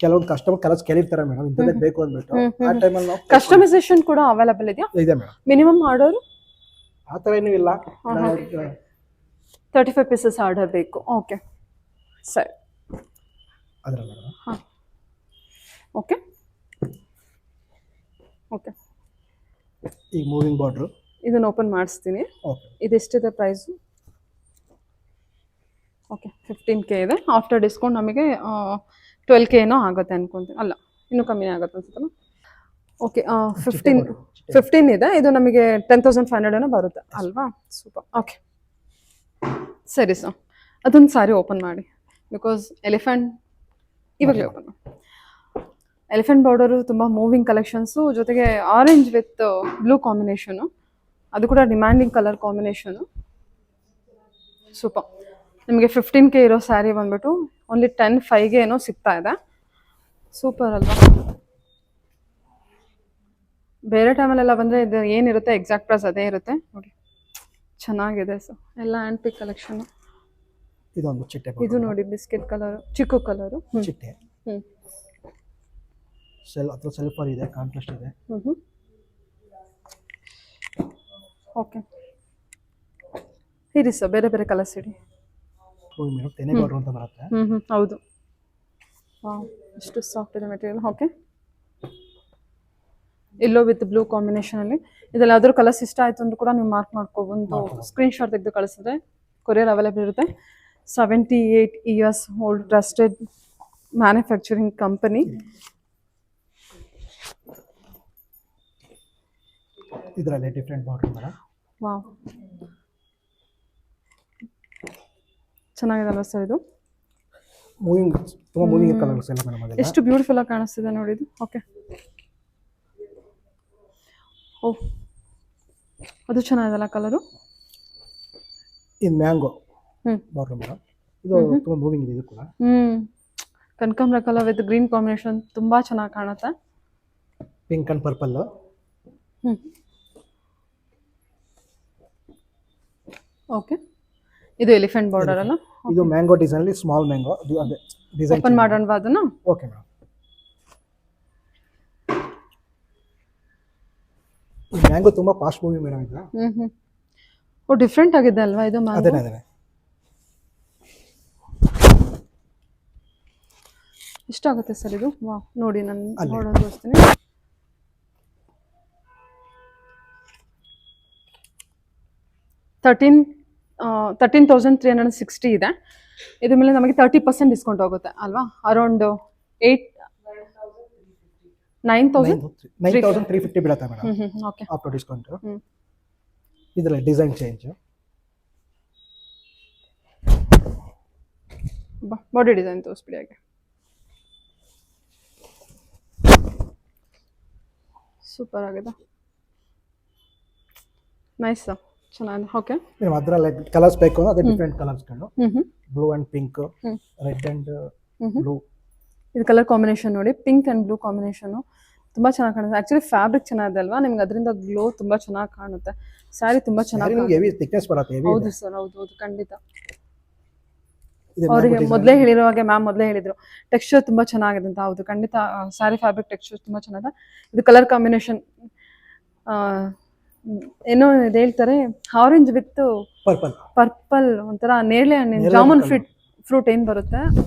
ಕೆಲವೊಂದು ಕಸ್ಟಮರ್ ಕಲರ್ಸ್ ಕೇಳಿರ್ತಾರೆ ಮೇಡಮ್, ಇಂಥದ್ದೇ ಬೇಕು ಅಂದ್ಬಿಟ್ಟು. ಆ ಟೈಮಲ್ಲಿ ನಾವು ಕಸ್ಟಮೈಸೇಷನ್ ಕೂಡ ಅವೈಲೇಬಲ್ ಇದೆಯಾ? ಇದೆ ಮೇಡಮ್. ಮಿನಿಮಮ್ ಆರ್ಡರ್ ಆ ಥರ ಏನೂ ಇಲ್ಲ. 35 ಪೀಸಸ್ ಆರ್ಡರ್ ಬೇಕು. ಓಕೆ, ಸರಿ. ಅದರಲ್ಲ ಓಕೆ. ಓಕೆ, ಈಗ ಮೂವಿಂಗ್ ಬಾರ್ಡ್ರು ಇದನ್ನ ಓಪನ್ ಮಾಡಿಸ್ತೀನಿ. ಓಕೆ. ಇದೆಷ್ಟಿದೆ ಪ್ರೈಸು? ಓಕೆ, 15K ಇದೆ. ಆಫ್ಟರ್ ಡಿಸ್ಕೌಂಟ್ ನಮಗೆ 12K ಏನೋ ಆಗುತ್ತೆ ಅನ್ಕೊಂತೀನಿ. ಅಲ್ಲ, ಇನ್ನೂ ಕಮ್ಮಿ ಆಗುತ್ತೆ ಅನ್ಸುತ್ತಲ್ಲ. ಓಕೆ, 15 ಇದೆ. ಇದು ನಮಗೆ 10,500 ಏನೋ ಬರುತ್ತೆ ಅಲ್ವಾ? ಸೂಪರ್. ಓಕೆ, ಸರಿ ಸರ್. ಅದೊಂದು ಸಾರಿ ಓಪನ್ ಮಾಡಿ. ಬಿಕಾಸ್ ಎಲಿಫೆಂಟ್ ಇವಾಗಲೇ ಓಪನ್ ಮಾಡಿ. ಎಲಿಫೆಂಟ್ ಬಾರ್ಡರು ತುಂಬ ಮೂವಿಂಗ್ ಕಲೆಕ್ಷನ್ಸು, ಜೊತೆಗೆ ಆರೆಂಜ್ ವಿತ್ ಬ್ಲೂ ಕಾಂಬಿನೇಷನು. ಅದು ಕೂಡ ಡಿಮ್ಯಾಂಡಿಂಗ್ ಕಲರ್ ಕಾಂಬಿನೇಷನು. ಸೂಪರ್. ನಿಮಗೆ 15K ಇರೋ ಸ್ಯಾರಿ ಬಂದ್ಬಿಟ್ಟು ಓನ್ಲಿ 10,500 ಏನೋ ಸಿಗ್ತಾ ಇದೆ. ಸೂಪರ್ ಅಲ್ವಾ? ಬೇರೆ ಟೈಮಲ್ಲೆಲ್ಲ ಬಂದರೆ ಇದು ಏನಿರುತ್ತೆ ಎಕ್ಸಾಕ್ಟ್ ಪ್ರೈಸ್ ಅದೇ ಇರುತ್ತೆ ನೋಡಿ. ಚೆನ್ನಾಗಿದೆ ಸರ್. ಎಲ್ಲ ಹ್ಯಾಂಡ್ ಪಿಕ್ ಕಲೆಕ್ಷನು. ಇದೊಂದು ಚಿಟ್ಟೆ. ಇದು ನೋಡಿ ಬಿಸ್ಕೆಟ್ ಕಲರು, ಚಿಕ್ಕು ಕಲರು. ಚಿಟ್ಟೆ ಸೆಲ್ಫರ್ ಇದೆ, ಕಾಂಟ್ರಾಸ್ಟ್ ಇದೆ. ಓಕೆ, ಇರಿ ಸರ್, ಬೇರೆ ಬೇರೆ ಕಲರ್ಸ್ ಇಡಿ. ತೆನೆ ಬಾರ್ಡರ್ ಅಂತ ಬರುತ್ತೆ. ಹೌದು. ವಾವ್, ಎಷ್ಟು ಸಾಫ್ಟ್ ಇದೆ material. Okay, yellow with blue ಕಾಂಬಿನೇಷನಲ್ಲಿ. ಇದೆಲ್ಲ ಯಾವ್ದಾದ್ರು ಕಲರ್ಸ್ ಇಷ್ಟ ಆಯಿತು ಅಂದ್ರೂ ಕೂಡ ನೀವು ಮಾರ್ಕ್ ಮಾಡ್ಕೊಬಂದು ಸ್ಕ್ರೀನ್ ಶಾಟ್ ತೆಗೆದು ಕಳಿಸಿದ್ರೆ ಕೊರಿಯರ್ ಅವೈಲೇಬಲ್ ಇರುತ್ತೆ. 78 years old trusted manufacturing company. ಇದರಲ್ಲಿ ಡಿಫರೆಂಟ್ ಬಾರ್ಡರ್ ಬರ. ವಾವ್, ಚೆನ್ನಾಗಿದೆ ಅಲ್ವಾ ಸರ್? ಇದು ಮೂವಿಂಗ್ ತುಂಬ ಮೂವಿಂಗ್ ಕಲರ್ಸ್ ಎಲ್ಲ ಮೇಡಮ್. ಅದೆಲ್ಲ ಎಷ್ಟು ಬ್ಯೂಟಿಫುಲ್ ಆಗಿ ಕಾಣಿಸ್ತಿದೆ ನೋಡಿ ಇದು. ಓಕೆ, ಓಹ್, ಅದು ಚೆನ್ನಾಗಿದೆಲ್ಲ ಕಲರು. ಇದು ಮ್ಯಾಂಗೋ ಬಾರ್ಡರ್ ಮೇಡಮ್. ಇದು ತುಂಬ ಮೂವಿಂಗ್ ಇದೆ. ಇದು ಕೂಡ ಕನಕಾಂಬರ ಕಲರ್ ವಿತ್ ಗ್ರೀನ್ ಕಾಂಬಿನೇಷನ್ ತುಂಬಾ ಚೆನ್ನಾಗಿ ಕಾಣುತ್ತೆ. Pink and purple. ಓಕೆ, ಇದು ಎಲಿಫೆಂಟ್ ಬಾರ್ಡರ್ ಅಲ್ಲ? ಇದು ಮ್ಯಾಂಗೋ ಡಿಸೈನ್ ಅಲ್ಲಿ ಸ್ಮಾಲ್ ಮ್ಯಾಂಗೋ. ಅದೇ ಡಿಸೈನ್ ಓಪನ್ ಮಾಡೋಣವಾ ಅದನ್ನ? Okay madam. ಮ್ಯಾಂಗೋ ತುಂಬಾ ಫಾಸ್ಟ್ ಮೂವಿಂಗ್ ಮೇಡಮ್ ಇದು. ಓ, ಡಿಫ್ರೆಂಟ್ ಆಗಿದೆ ಅಲ್ವಾ ಇದು ಮ್ಯಾಂಗೋ? ಅದೇ ಎಷ್ಟಾಗುತ್ತೆ ಸರ್ ಇದು? ವಾ, ನೋಡಿ ನಾನು ನೋಡೋದು ತೋರಿಸ್ತೀನಿ. $13,360 ಇದೆ. ಇದ್ರ ಮೇಲೆ ನಮಗೆ 30% ಡಿಸ್ಕೌಂಟ್ ಹೋಗುತ್ತೆ ಅಲ್ವಾ? Around eight 9,000. 9,350 ಬೀಳುತ್ತೆ madam okay. After discount. Hmm. ಇದ್ರಲ್ಲಿ ಡಿಸೈನ್ ಚೇಂಜ್. ಬಾಡಿ ಡಿಸೈನ್ ತೋರಿಸ್ಬಿಡಿ ಹಾಗೆ. ಸೂಪರ್ ಆಗಿದೆ, ನೈಸ್, ಚೆನ್ನಾಗಿದೆ. ಓಕೆ. ನೀವು ಅದರಲ್ಲಿ ಕಲರ್ಸ್ ಬೇಕು ಅಂದ್ರೆ ಅದೇ ಡಿಫ್ರೆಂಟ್ ಕಲರ್ಸ್ಗಳು, hmm. Blue and pink, red and blue. ಇದು ಕಲರ್ ಕಾಂಬಿನೇಷನ್ ನೋಡಿ, ಪಿಂಕ್ ಅಂಡ್ ಬ್ಲೂ ಕಾಂಬಿನೇಷನ್ ತುಂಬಾ ಚೆನ್ನಾಗಿ ಕಾಣುತ್ತೆ. ಆಕ್ಚುಲಿ ಫ್ಯಾಬ್ರಿಕ್ ಚೆನ್ನಾಗಿದೆ ಅಲ್ವಾ, ನಿಮ್ಗೆ ಅದರಿಂದ ಗ್ಲೋ ತುಂಬಾ ಚೆನ್ನಾಗಿ ಕಾಣುತ್ತೆ. ಸ್ಯಾರಿ ತುಂಬಾ ಚೆನ್ನಾಗಿ ನಿಮ್ಗೆ ಹೆವಿ ಥಿಕ್ನೆಸ್ ಬರುತ್ತೆ, ಹೆವಿ. ಹೌದು ಸರ್, ಹೌದು ಖಂಡಿತ. ಅವರಿಗೆ ಮೊದಲೇ ಹೇಳಿರೋ ಹಾಗೆ ಮ್ಯಾಮ್ ಮೊದಲೇ ಹೇಳಿದ್ರು ಟೆಕ್ಸ್ಚರ್ ತುಂಬಾ ಚೆನ್ನಾಗಿದೆ ಅಂತ. ಹೌದು ಖಂಡಿತ, ಸ್ಯಾರಿ ಫ್ಯಾಬ್ರಿಕ್ ಟೆಕ್ಸ್ಚರ್ ತುಂಬಾ ಚೆನ್ನಾಗಿದೆ. ಇದು ಕಲರ್ ಕಾಂಬಿನೇಷನ್ ಏನೋ ಇದು ಹೇಳ್ತಾರೆ, ಆರೆಂಜ್ ವಿತ್ ಪರ್ಪಲ್, ಒಂಥರ ನೇರಳೆ ಹಣ್ಣಿನ ಜಾಮೂನ್ ಫ್ರೂಟ್ ಏನ್ ಬರುತ್ತೆ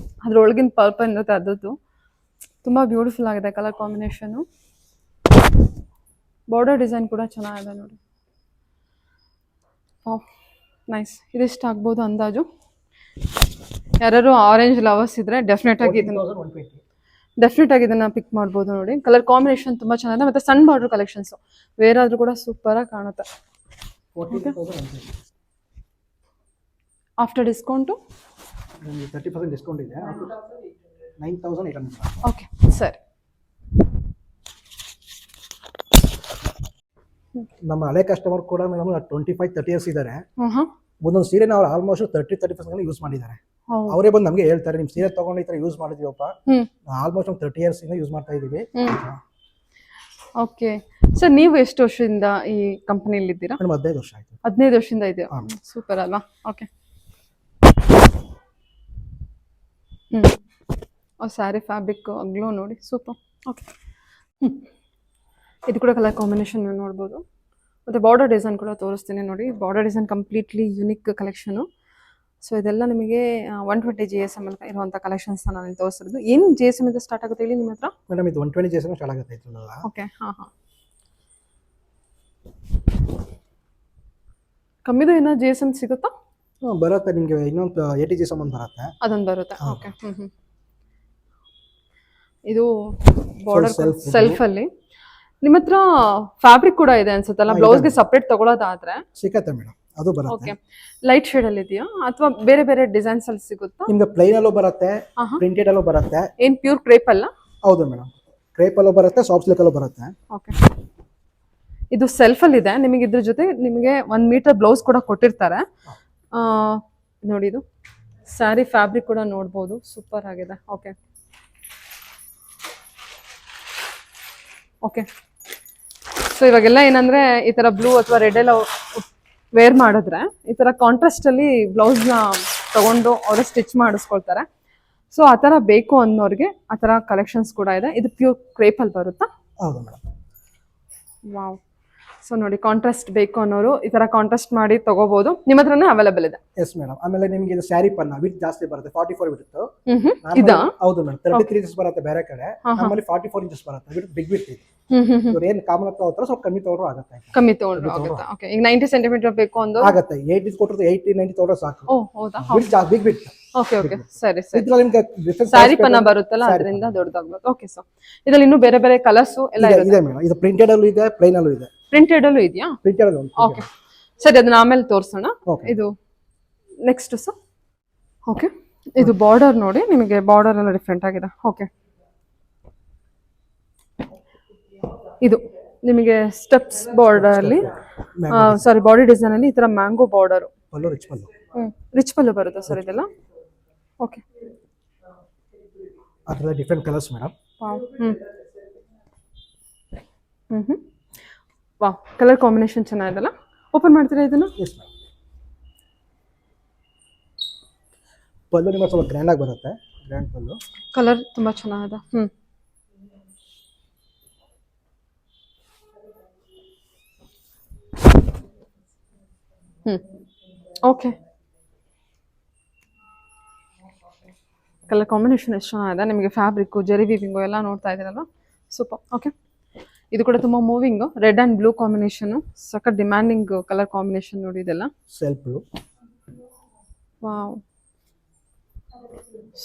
ಅದ್ರೊಳಗಿನ ಪರ್ಪಲ್ ಇರುತ್ತೆ, ಅದದ್ದು ತುಂಬಾ ಬ್ಯೂಟಿಫುಲ್ ಆಗಿದೆ ಕಲರ್ ಕಾಂಬಿನೇಷನ್. ಬಾರ್ಡರ್ ಡಿಸೈನ್ ಕೂಡ ಚೆನ್ನಾಗಿದೆ ನೋಡಿ. ನೈಸ್. ಇದಿಷ್ಟು ಆಗ್ಬೋದು ಅಂದಾಜು. ಯಾರು ಆರೆಂಜ್ ಲವರ್ಸ್ ಇದ್ರೆ ಡೆಫಿನೆಟ್ ಆಗಿ ಇದನ್ನ ಪಿಕ್ ಮಾಡ್ಬೋದು ನೋಡಿ. ಕಲರ್ ಕಾಂಬಿನೇಷನ್ ತುಂಬಾ ಚೆನ್ನಾಗಿದೆ, ಮತ್ತೆ ಸಣ್ಣ ಬಾರ್ಡರ್ ಕಲೆಕ್ಷನ್ಸ್ ವೇರ್ ಆದ್ರೂ ಕೂಡ ಸೂಪರ್ ಆಗಿ ಕಾಣುತ್ತೆ. ಆಫ್ಟರ್ ಡಿಸ್ಕೌಂಟು 30% ಡಿಸ್ಕೌಂಟ್ ಇದೆ, 9,800. ಓಕೆ ಸರಿ. ನಮ್ಮ ಹಳೆ ಕಸ್ಟಮರ್ ಕೂಡ ಮೇಡಮ್ 25-30 ಇಯರ್ಸ್ ಇದ್ದಾರೆ. ಒಂದೊಂದು ಸೀರೆ ನಾವು ಆಲ್ಮೋಸ್ಟ್ 30-35% ಯೂಸ್ ಮಾಡಿದ್ದಾರೆ. ಅವರೇ ಬಂದು ನಮಗೆ ಹೇಳ್ತಾರೆ, ನಿಮ್ ಸೀರೆ ತಗೊಂಡು ಈ ತರ ಯೂಸ್ ಮಾಡಿದೀವಪ್ಪ, ಆಲ್ಮೋಸ್ಟ್ 30 ಇಯರ್ಸ್ ಇಂದ ಯೂಸ್ ಮಾಡ್ತಾ ಇದೀವಿ. ಓಕೆ ಸರ್, ನೀವು ಎಷ್ಟು ವರ್ಷದಿಂದ ಈ ಕಂಪನಿಯಲ್ಲಿ ಇದ್ದೀರಾ? 15 ವರ್ಷ ಆಯ್ತು. 15 ವರ್ಷದಿಂದ ಇದೆಯಾ? ಸೂಪರ್ ಅಲ್ವಾ? ಓಕೆ. ಸ್ಯಾರಿ ಫ್ಯಾಬ್ರಿಕ್ ಗ್ಲೋ ನೋಡಿ, ಸೂಪರ್. ಓಕೆ. ಇದು ಕೂಡ ಕಲರ್ ಕಾಂಬಿನೇಷನ್ ನೀವು ನೋಡ್ಬೋದು. ಮತ್ತು ಬಾರ್ಡರ್ ಡಿಸೈನ್ ಕೂಡ ತೋರಿಸ್ತೀನಿ ನೋಡಿ. Border design completely unique collection. So ಇದೆಲ್ಲ ನಿಮಗೆ 120 GSM ಇರುವಂಥ ಕಲೆಕ್ಷನ್ಸ್ ನಾನು ತೋರಿಸಿರೋದು. ಏನು GSM ಇಂದ ಸ್ಟಾರ್ಟ್ ಆಗುತ್ತೆ ಹೇಳಿ ನಿಮ್ಮ ಹತ್ರ? ಮೇಡಮ್ ಇದು 120 GSM ಸ್ಟಾರ್ಟ್ ಆಗುತ್ತೆ ಇದ್ರಲ್ಲ. ಓಕೆ. ಹಾಂ. ಕಮ್ಮಿದು ಏನೋ GSM ಸಿಗುತ್ತಾ? ಬರುತ್ತೆ ನಿಮಗೆ, ಇನ್ನೊಂದು 80 GSM ಒಂದು ಬರುತ್ತೆ, ಅದೊಂದು ಬರುತ್ತೆ. ಓಕೆ. ಇದು ಬಾರ್ಡರ್ ಸೆಲ್ಫಲ್ಲಿ. ನಿಮ್ಮ ಹತ್ರ ಫ್ಯಾಬ್ರಿಕ್ ಕೂಡ ಇದೆ ಅನ್ಸುತ್ತಲ್ಲ, ಬ್ಲೌಸ್ಗೆ ಸಪ್ರೇಟ್ ತಗೊಳ್ಳೋದಾದ್ರೆ ಸಿಕ್ಕತ್ತೆ ಮೇಡಮ್, ಅದು ಬರುತ್ತೆ. ಓಕೆ. ಲೈಟ್ ಶೇಡ್ ಅಲ್ಲಿ ಇದೆಯಾ ಅಥವಾ ಬೇರೆ ಬೇರೆ ಡಿಸೈನ್ಸ್ ಅಲ್ಲಿ ಸಿಗುತ್ತಾ? ನಿಮ್ಗೆ ಪ್ಲೈನ್ ಅಲ್ಲೂ ಬರುತ್ತೆ, ಪ್ರಿಂಟೆಡ್ ಅಲ್ಲೂ ಬರುತ್ತೆ. ಏನ್ ಪ್ಯೂರ್ ಕ್ರೇಪ್ ಅಲ್ಲ? ಹೌದು ಮೇಡಮ್, ಕ್ರೇಪ್ ಅಲ್ಲೂ ಬರುತ್ತೆ, ಸಾಫ್ಟ್ ಸಿಲ್ಕ್ ಅಲ್ಲೂ ಬರುತ್ತೆ. ಓಕೆ. ಇದು ಸೆಲ್ಫ್ ಅಲ್ಲಿ ಇದೆ. ನಿಮಗೆ ಇದ್ರ ಜೊತೆ ನಿಮಗೆ 1 ಮೀಟರ್ ಬ್ಲೌಸ್ ಕೂಡ ಕೊಟ್ಟಿರ್ತಾರೆ. ನೋಡಿ, ಇದು ಸ್ಯಾರಿ ಫ್ಯಾಬ್ರಿಕ್ ಕೂಡ ನೋಡ್ಬೋದು, ಸೂಪರ್ ಆಗಿದೆ. ಓಕೆ. ಓಕೆ. ಸೊ ಇವಾಗೆಲ್ಲ ಏನಂದ್ರೆ ಈ ತರ ಬ್ಲೂ ಅಥವಾ ರೆಡ್ ಎಲ್ಲ ವೇರ್ ಮಾಡಿದ್ರೆ ಈ ತರ ಕಾಂಟ್ರಾಸ್ಟ್ ಅಲ್ಲಿ ಬ್ಲೌಸ್ ನ ತಗೊಂಡು ಅವರೇ ಸ್ಟಿಚ್ ಮಾಡಿಸ್ಕೊಳ್ತಾರೆ. ಸೊ ಆ ತರ ಬೇಕು ಅನ್ನೋರಿಗೆ ಆ ತರ ಕಲೆಕ್ಷನ್ಸ್ ಕೂಡ ಇದೆ. ಇದು ಪ್ಯೂರ್ ಕ್ರೇಪ್ ಅಲ್ಲಿ ಬರುತ್ತಾ? ಹೌದು ಮೇಡಮ್. ವಾವ್. ಸೊ ನೋಡಿ, ಕಾಂಟ್ರಾಸ್ಟ್ ಬೇಕು ಅನ್ನೋರು ಈ ತರ ಕಾಂಟ್ರಾಸ್ಟ್ ಮಾಡಿ ತಗೋಬಹುದು. ನಿಮ್ಮ ಹತ್ರನೇ ಅವೈಲೇಬಲ್ ಇದೆ. Yes madam. ಆಮೇಲೆ ನಿಮಗೆ ಇದು ಸ್ಯಾರಿ ಪನ್ನ ವಿತ್ ಜಾಸ್ತಿ ಬರುತ್ತೆ, 44 ಬಿಟ್ಟು. ಇದಾ? ಹೌದು ಮೇಡಮ್, 33 ಇಂಚಸ್ ಬರುತ್ತೆ ಬೇರೆ ಕಡೆ, ನಮ್ಮಲ್ಲಿ 44 ಇಂಚಸ್ ಬರುತ್ತೆ, ವಿತ್ ಬಿಗ್ ಬಿಟ್ ಇದೆ. ಇವ್ರು ಏನು ಕಾಮನ್ ತಗೋತಾರೋ ಸ್ವಲ್ಪ ಕಮ್ಮಿ ತಗೊಂಡ್ರು ಆಗುತ್ತೆ. ಕಮ್ಮಿ ತಗೊಂಡ್ರು ಆಗುತ್ತೆ. ಓಕೆ. ಈಗ 90 ಸೆಂಟಿಮೀಟರ್ ಬೇಕು ಅಂದ್ರು ಆಗುತ್ತೆ, 80 ಕೊಟ್ಟರು 80-90 ತಗೊಂಡ್ರೆ ಸಾಕು. ಓ ಹೌದಾ? ಬಿಗ್ ಬಿಟ್. ಓಕೆ. ಓಕೆ. ಸರಿ ಸರಿ. ಇದ್ರಲ್ಲಿ ನಿಮಗೆ ಸ್ಯಾರಿ ಪನ್ನ ಬರುತ್ತಲ್ಲ, ಅದರಿಂದ ದೊಡ್ಡದಾಗ್ಬೋದು. Okay sir. ಇದರಲ್ಲಿ ಇನ್ನೂ ಬೇರೆ ಬೇರೆ ಕಲರ್ಸ್ ಎಲ್ಲ ಇದೆ ಮೇಡಮ್. ಇದು ಪ್ರಿಂಟೆಡ್ ಅಲ್ಲೂ ಇದೆ, ಪ್ಲೈನ್ ಅಲ್ಲೂ ಇದೆ. ಪ್ರಿಂಟೆಡ್ ಅಲ್ಲೂ ಇದೆಯಾ? ಪ್ರಿಂಟೆಡ್ ಅಲ್ಲೂ. ಓಕೆ ಸರಿ, ಅದನ್ನ ಆಮೇಲೆ ತೋರಿಸೋಣ. ಇದು ನೆಕ್ಸ್ಟ್ ಸರ್. ಓಕೆ. ಇದು ಬಾರ್ಡರ್ ನೋಡಿ, ನಿಮಗೆ ಬಾರ್ಡರ್ ಎಲ್ಲ ಡಿಫ್ರೆಂಟ್ ಆಗಿದೆ. ಓಕೆ. ಇದು ನಿಮಗೆ ಸ್ಟೆಪ್ಸ್ ಬಾರ್ಡರ್ ಅಲ್ಲಿ, ಸಾರಿ ಬಾಡಿ ಡಿಸೈನ್ ಅಲ್ಲಿ ಈ ತರ mango border, pallu rich pallu. Rich pallu ಬರುತ್ತೆ ಸರ್ ಇದೆಲ್ಲ. ಓಕೆ. ಅದರ different colours madam. Wow, colour combination ಚೆನ್ನಾಗಿದೆಲ್ಲ. ಓಪನ್ ಮಾಡ್ತೀರಾ ಇದನ್ನ? Yes madam. ಪಲ್ಲು ನಿಮಗೆ ಸ್ವಲ್ಪ ಗ್ರ್ಯಾಂಡ್ ಆಗಿ ಬರುತ್ತೆ, ಗ್ರ್ಯಾಂಡ್ ಪಲ್ಲು. ಕಲರ್ ತುಂಬಾ ಚೆನ್ನಾಗಿದೆ. ಓಕೆ. ಕಲರ್ ಕಾಂಬಿನೇಷನ್ ಎಷ್ಟು ಚೆನ್ನಾಗಿದೆ. ನಿಮಗೆ ಫ್ಯಾಬ್ರಿಕ್ಕು, ಜರಿ ವೀವಿಂಗು ಎಲ್ಲ ನೋಡ್ತಾ ಇದ್ದೀರಲ್ವ, ಸೂಪರ್. ಓಕೆ. ಇದು ಕೂಡ ತುಂಬ moving, red and blue combination, ಸಖತ್ ಡಿಮ್ಯಾಂಡಿಂಗ್ ಕಲರ್ ಕಾಂಬಿನೇಷನ್ ನೋಡಿ ಇದೆಲ್ಲ. Self blue. Wow,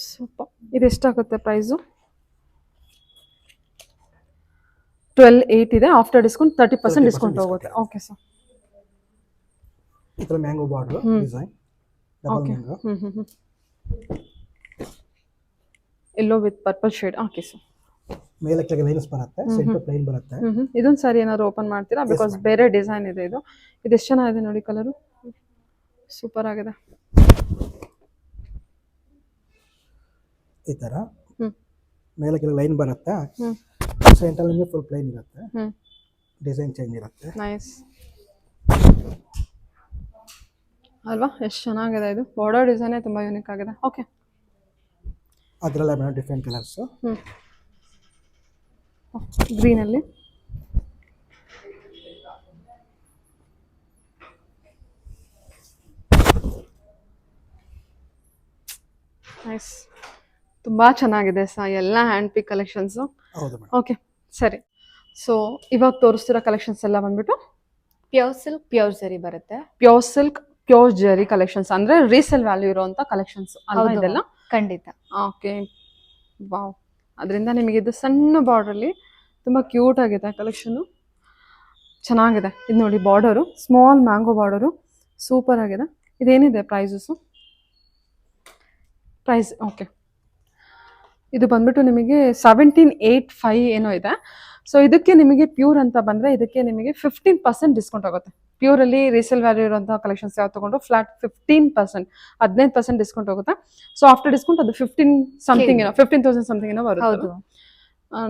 super. ಇದು ಎಷ್ಟಾಗುತ್ತೆ ಪ್ರೈಸು? 12,800 ಇದೆ. ಆಫ್ಟರ್ ಡಿಸ್ಕೌಂಟ್ 30% 30% ಡಿಸ್ಕೌಂಟ್ discount ಹೋಗುತ್ತೆ. ಇದೆ. Okay sir. ಈ ತರ mango border design double okay. Mango. Yellow with purple shade. Okay sir. ಮೇಲೆ ಕೆಳಗೆ ಲೈನ್ಸ್ ಬರುತ್ತೆ, ಸೆಂಟರ್ ಪ್ಲೈನ್ ಬರುತ್ತೆ. ಇದೊಂದು ಸಾರಿ ಏನಾದ್ರು ಓಪನ್ ಮಾಡ್ತೀರಾ? ಬಿಕಾಸ್ ಬೇರೆ ಡಿಸೈನ್ ಇದೆ ಇದು. ಇದೆಷ್ಟು ಚೆನ್ನಾಗಿದೆ ನೋಡಿ ಕಲರು, ಸೂಪರ್ ಆಗಿದೆ. ಈ ತರ ಮೇಲೆ ಕೆಳಗೆ ಲೈನ್ ಬರುತ್ತೆ, ಸೆಂಟರ್ ನಿಮಗೆ ಫುಲ್ ಪ್ಲೈನ್ ಇರುತ್ತೆ, ಡಿಸೈನ್ ಚೇಂಜ್ ಇರುತ್ತೆ. ನೈಸ್ ಅಲ್ವಾ? ಎಷ್ಟು ಚೆನ್ನಾಗಿದೆ ಇದು. ಬಾರ್ಡರ್ ಡಿಸೈನೇ ತುಂಬ ಯೂನಿಕ್ ಆಗಿದೆ. ಓಕೆ. ಅದರಲ್ಲ ಮೇಡಮ್ ಡಿಫ್ರೆಂಟ್ ಕಲರ್ಸ್. ಗ್ರೀನಲ್ಲಿ ನೈಸ್, ತುಂಬ ಚೆನ್ನಾಗಿದೆ ಎಲ್ಲ ಹ್ಯಾಂಡ್ ಪಿಕ್ ಕಲೆಕ್ಷನ್ಸು. ಹೌದು ಮೇಡಮ್. ಓಕೆ ಸರಿ. ಸೊ ಇವಾಗ ತೋರಿಸ್ತಿರೋ ಕಲೆಕ್ಷನ್ಸ್ ಎಲ್ಲ ಬಂದ್ಬಿಟ್ಟು ಪ್ಯೂರ್ ಸಿಲ್ಕ್ ಪ್ಯೂರ್ ಜರಿ ಬರುತ್ತೆ. ಪ್ಯೂರ್ ಸಿಲ್ಕ್ ಪ್ಯೂರ್ ಜರಿ ಕಲೆಕ್ಷನ್ಸ್, ಅಂದರೆ ರೀಸೇಲ್ ವ್ಯಾಲ್ಯೂ ಇರುವಂಥ ಕಲೆಕ್ಷನ್ಸ್ ಅಲ್ವಾ ಹೌದು ಇದೆಲ್ಲ? ಖಂಡಿತ. ಓಕೆ. ವಾವ್, ಅದರಿಂದ ನಿಮಗೆ ಇದು ಸಣ್ಣ ಬಾರ್ಡ್ರಲ್ಲಿ ತುಂಬ ಕ್ಯೂಟ್ ಆಗಿದೆ ಕಲೆಕ್ಷನ್ನು, ಚೆನ್ನಾಗಿದೆ. ಇದು ನೋಡಿ border, small mango border, super ಆಗಿದೆ. ಇದೇನಿದೆ ಪ್ರೈಸಸ್ಸು? ಪ್ರೈಸ್ ಓಕೆ, ಇದು ಬಂದ್ಬಿಟ್ಟು ನಿಮಗೆ 1785 ಏನೋ ಇದೆ. ಸೊ ಇದಕ್ಕೆ ನಿಮಗೆ ಪ್ಯೂರ್ ಅಂತ ಬಂದರೆ ಇದಕ್ಕೆ ನಿಮಗೆ 15% ಡಿಸ್ಕೌಂಟ್ ಆಗುತ್ತೆ. ಪ್ಯೂರಲ್ಲಿ ರೀಸೇಲ್ ವ್ಯಾಲ್ಯೂ ಇರುವಂಥ ಕಲೆಕ್ಷನ್ಸ್ ಯಾವ್ದು ತೊಗೊಂಡ್ರು ಫ್ಲಾಟ್ 15%, 15% ಡಿಸ್ಕೌಂಟ್ ಹೋಗುತ್ತೆ. ಸೊ ಆಫ್ಟರ್ ಡಿಸ್ಕೌಂಟ್ ಅದು 15 ಸಮಥಿಂಗ್ ಏನೋ 15,000 ಸಮಥಿಂಗ್ ಏನೋ ಬರುತ್ತೆ. ಹೌದು.